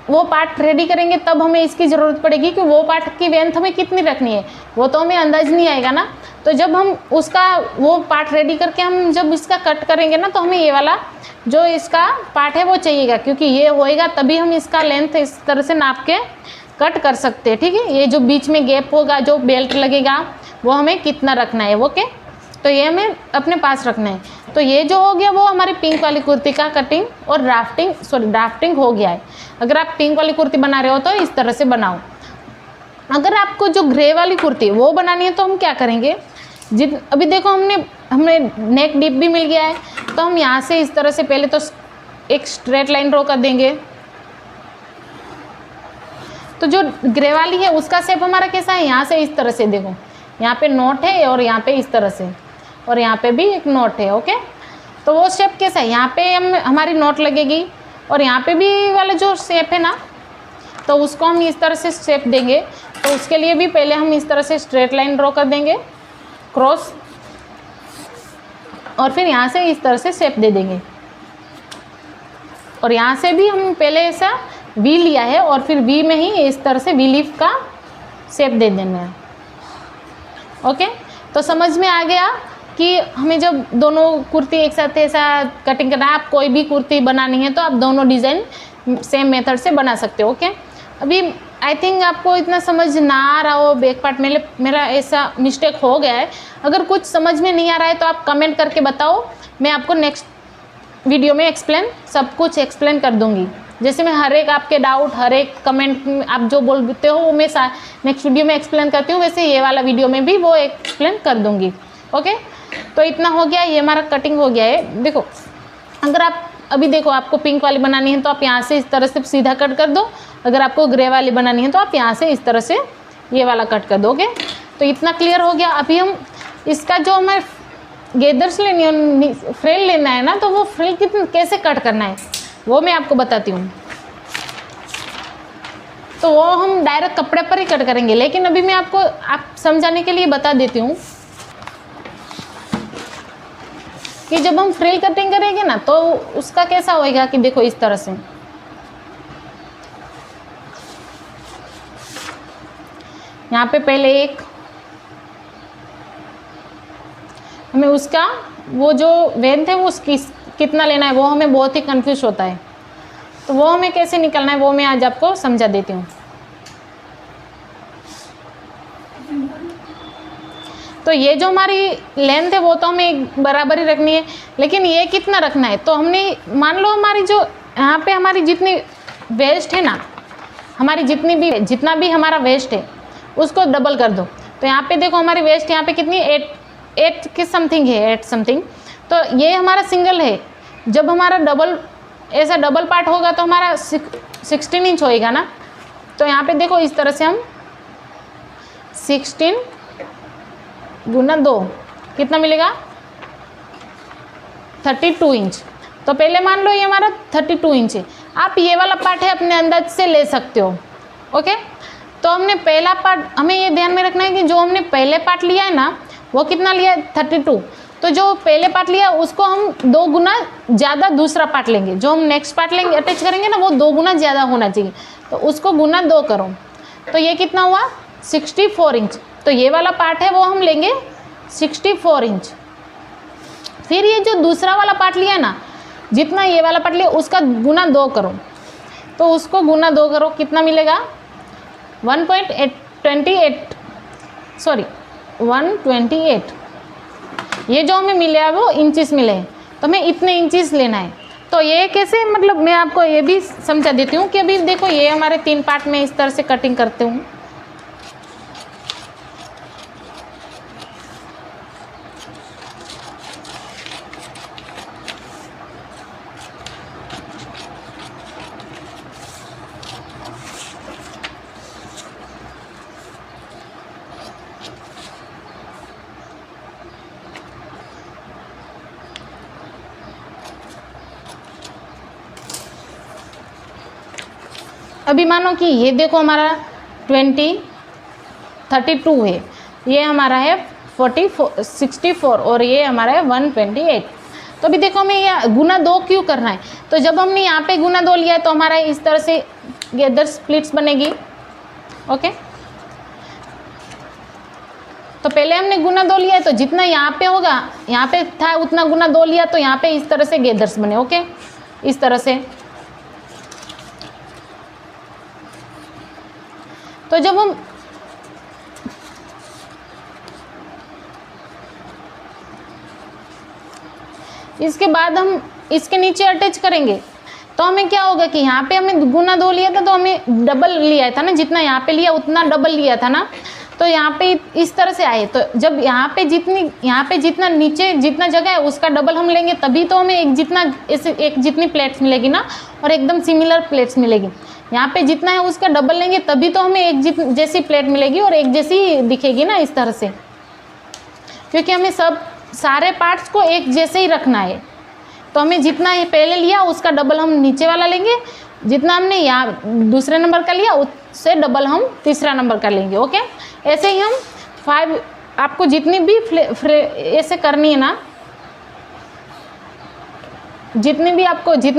वो पार्ट रेडी करेंगे तब हमें इसकी ज़रूरत पड़ेगी कि वो पार्ट की लेंथ हमें कितनी रखनी है, वो तो हमें अंदाज नहीं आएगा ना। तो जब हम उसका वो पार्ट रेडी करके हम जब इसका कट करेंगे ना, तो हमें ये वाला जो इसका पार्ट है वो चाहिएगा, क्योंकि ये होएगा तभी हम इसका लेंथ इस तरह से नाप के कट कर सकते हैं। ठीक है, ये जो बीच में गैप होगा, जो बेल्ट लगेगा, वो हमें कितना रखना है। ओके, तो ये हमें अपने पास रखना है। तो ये जो हो गया वो हमारी पिंक वाली कुर्ती का कटिंग और ड्राफ्टिंग हो गया है। अगर आप पिंक वाली कुर्ती बना रहे हो तो इस तरह से बनाओ। अगर आपको जो ग्रे वाली कुर्ती वो बनानी है तो हम क्या करेंगे, अभी देखो हमने नेक डीप भी मिल गया है, तो हम यहाँ से इस तरह से पहले तो एक स्ट्रेट लाइन ड्रॉ कर देंगे। तो जो ग्रे वाली है उसका शेप हमारा कैसा है, यहाँ से इस तरह से देखो, यहाँ पे नोट है और यहाँ पे इस तरह से, और यहाँ पे भी एक नोट है। ओके, तो वो शेप कैसा है, यहाँ पे हमारी नोट लगेगी, और यहाँ पे भी वाला जो शेप है ना, तो उसको हम इस तरह से शेप देंगे। तो उसके लिए भी पहले हम इस तरह से स्ट्रेट लाइन ड्रॉ कर देंगे क्रॉस, और फिर यहाँ से इस तरह से शेप दे देंगे। और यहाँ से भी हम पहले ऐसा वी लिया है, और फिर वी में ही इस तरह से वी लीफ का शेप दे देना है। ओके, तो समझ में आ गया कि हमें जब दोनों कुर्ती एक साथ ऐसा कटिंग करना है, आप कोई भी कुर्ती बनानी है तो आप दोनों डिज़ाइन सेम मेथड से बना सकते हो। ओके, अभी आई थिंक आपको इतना समझ ना आ रहा हो बैक पार्ट में, मेरा ऐसा मिस्टेक हो गया है। अगर कुछ समझ में नहीं आ रहा है तो आप कमेंट करके बताओ, मैं आपको नेक्स्ट वीडियो में सब कुछ एक्सप्लेन कर दूँगी। जैसे मैं हर एक आपके डाउट, हर एक कमेंट आप जो बोलते हो वो मैं नेक्स्ट वीडियो में एक्सप्लेन करती हूँ, वैसे ये वाला वीडियो में भी वो एक्सप्लेन कर दूँगी। ओके, तो इतना हो गया, ये हमारा कटिंग हो गया है। देखो, अगर आप अभी देखो आपको पिंक वाली बनानी है तो आप यहाँ से इस तरह से सीधा कट कर दो, अगर आपको ग्रे वाली बनानी है तो आप यहाँ से इस तरह से ये वाला कट कर दोगे। तो इतना क्लियर हो गया। अभी हम इसका जो हमें गेदर्स लेनी है, फ्रिल लेना है ना, तो वो फ्रिल कैसे कट करना है वो मैं आपको बताती हूँ। तो वो हम डायरेक्ट कपड़े पर ही कट करेंगे, लेकिन अभी मैं आपको समझाने के लिए बता देती हूँ कि जब हम फ्रिल कटिंग करेंगे ना तो उसका कैसा होएगा कि देखो इस तरह से यहाँ पे पहले एक हमें उसका वो जो लेंथ है वो उसकी कितना लेना है वो हमें बहुत ही कंफ्यूज होता है। तो वो हमें कैसे निकलना है वो मैं आज आपको समझा देती हूँ। तो ये जो हमारी लेंथ है वो तो हमें बराबर ही रखनी है, लेकिन ये कितना रखना है, तो हमने मान लो हमारी जो यहाँ पे हमारी जितनी वेस्ट है ना, हमारी जितना भी हमारा वेस्ट है उसको डबल कर दो। तो यहाँ पे देखो हमारी वेस्ट यहाँ पे कितनी 8 के समथिंग है, 8 समथिंग। तो ये हमारा सिंगल है, जब हमारा ऐसा डबल पार्ट होगा तो हमारा 16 इंच होएगा ना। तो यहाँ पे देखो इस तरह से हम 16 गुना 2 कितना मिलेगा 32 इंच। तो पहले मान लो ये हमारा 32 इंच है, आप ये वाला पार्ट है अपने अंदाज से ले सकते हो। ओके, तो हमने पहला पार्ट, हमें ये ध्यान में रखना है कि जो हमने पहले पार्ट लिया है ना वो कितना लिया है 32। तो जो पहले पार्ट लिया उसको हम 2 गुना ज़्यादा दूसरा पार्ट लेंगे, जो हम नेक्स्ट पार्ट लेंगे अटैच करेंगे ना वो 2 गुना ज़्यादा होना चाहिए, तो उसको गुना 2 करो। तो ये कितना हुआ 64 इंच। तो ये वाला पार्ट है वो हम लेंगे 64 इंच। फिर ये जो दूसरा वाला पार्ट लिया ना, जितना ये वाला पार्ट लिया उसका गुना 2 करो, तो उसको गुना 2 करो, कितना मिलेगा 128। ये जो हमें मिले है वो इंचेस मिले हैं, तो हमें इतने इंचेस लेना है। तो ये कैसे, मतलब मैं आपको ये भी समझा देती हूँ कि अभी देखो ये हमारे 3 पार्ट में इस तरह से कटिंग करते हूँ। अभी मानो कि ये देखो हमारा 32 है, ये हमारा है 64 और ये हमारा है 128। तो अभी देखो हमें ये गुना 2 क्यों करना है, तो जब हमने यहाँ पे गुना 2 लिया है तो हमारा इस तरह से गैदर स्प्लिट्स बनेगी। ओके, तो पहले हमने गुना 2 लिया है, तो जितना यहाँ पे होगा, यहाँ पे था उतना गुना 2 लिया, तो यहाँ पे इस तरह से गैदर्स बने। ओके, इस तरह से। तो जब हम इसके बाद हम इसके नीचे अटैच करेंगे, तो हमें क्या होगा कि यहाँ पे हमें गुना 2 लिया था, तो हमें डबल लिया था ना, जितना यहाँ पे लिया उतना डबल लिया था ना, तो यहाँ पे इस तरह से आए। तो जब यहाँ पे जितना नीचे जितना जगह है उसका डबल हम लेंगे, तभी तो हमें एक जितनी प्लेट्स मिलेगी ना, और एकदम सिमिलर प्लेट्स मिलेगी। यहाँ पे जितना है उसका डबल लेंगे तभी तो हमें एक जैसी प्लेट मिलेगी और एक जैसी दिखेगी ना, इस तरह से, क्योंकि हमें सारे पार्ट्स को एक जैसे ही रखना है। तो हमें जितना ये पहले लिया उसका डबल हम नीचे वाला लेंगे, जितना हमने यहाँ दूसरे नंबर का लिया उससे डबल हम तीसरा नंबर का लेंगे। ओके, ऐसे ही हम 5 आपको जितनी भी ऐसे करनी है ना, जितने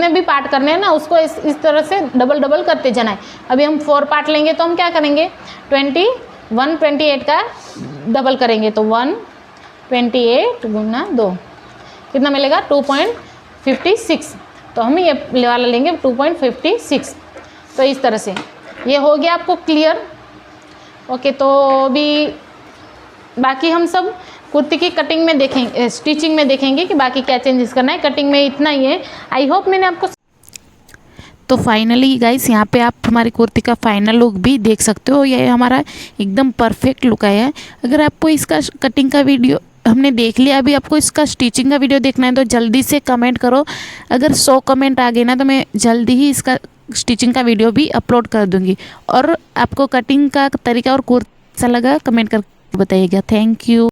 भी पार्ट करने हैं ना, उसको इस तरह से डबल करते जाना है। अभी हम 4 पार्ट लेंगे तो हम क्या करेंगे 128 का डबल करेंगे, तो 128 गुना 2 कितना मिलेगा 2.56। तो हम ये वाला लेंगे 2.56। तो इस तरह से ये हो गया आपको क्लियर। ओके, तो अभी बाकी हम सब कुर्ती की कटिंग में देखेंगे, स्टिचिंग में देखेंगे कि बाकी क्या चेंजेस करना है। कटिंग में इतना ही है। आई होप मैंने आपको। तो फाइनली गाइस यहाँ पे आप हमारी कुर्ती का फाइनल लुक भी देख सकते हो। ये हमारा एकदम परफेक्ट लुक आया है। अगर आपको इसका कटिंग का वीडियो हमने देख लिया, अभी आपको इसका स्टिचिंग का वीडियो देखना है तो जल्दी से कमेंट करो। अगर 100 कमेंट आ गए ना तो मैं जल्दी ही इसका स्टिचिंग का वीडियो भी अपलोड कर दूँगी। और आपको कटिंग का तरीका और कुर्ता लगा कमेंट करके बताइएगा। Thank you.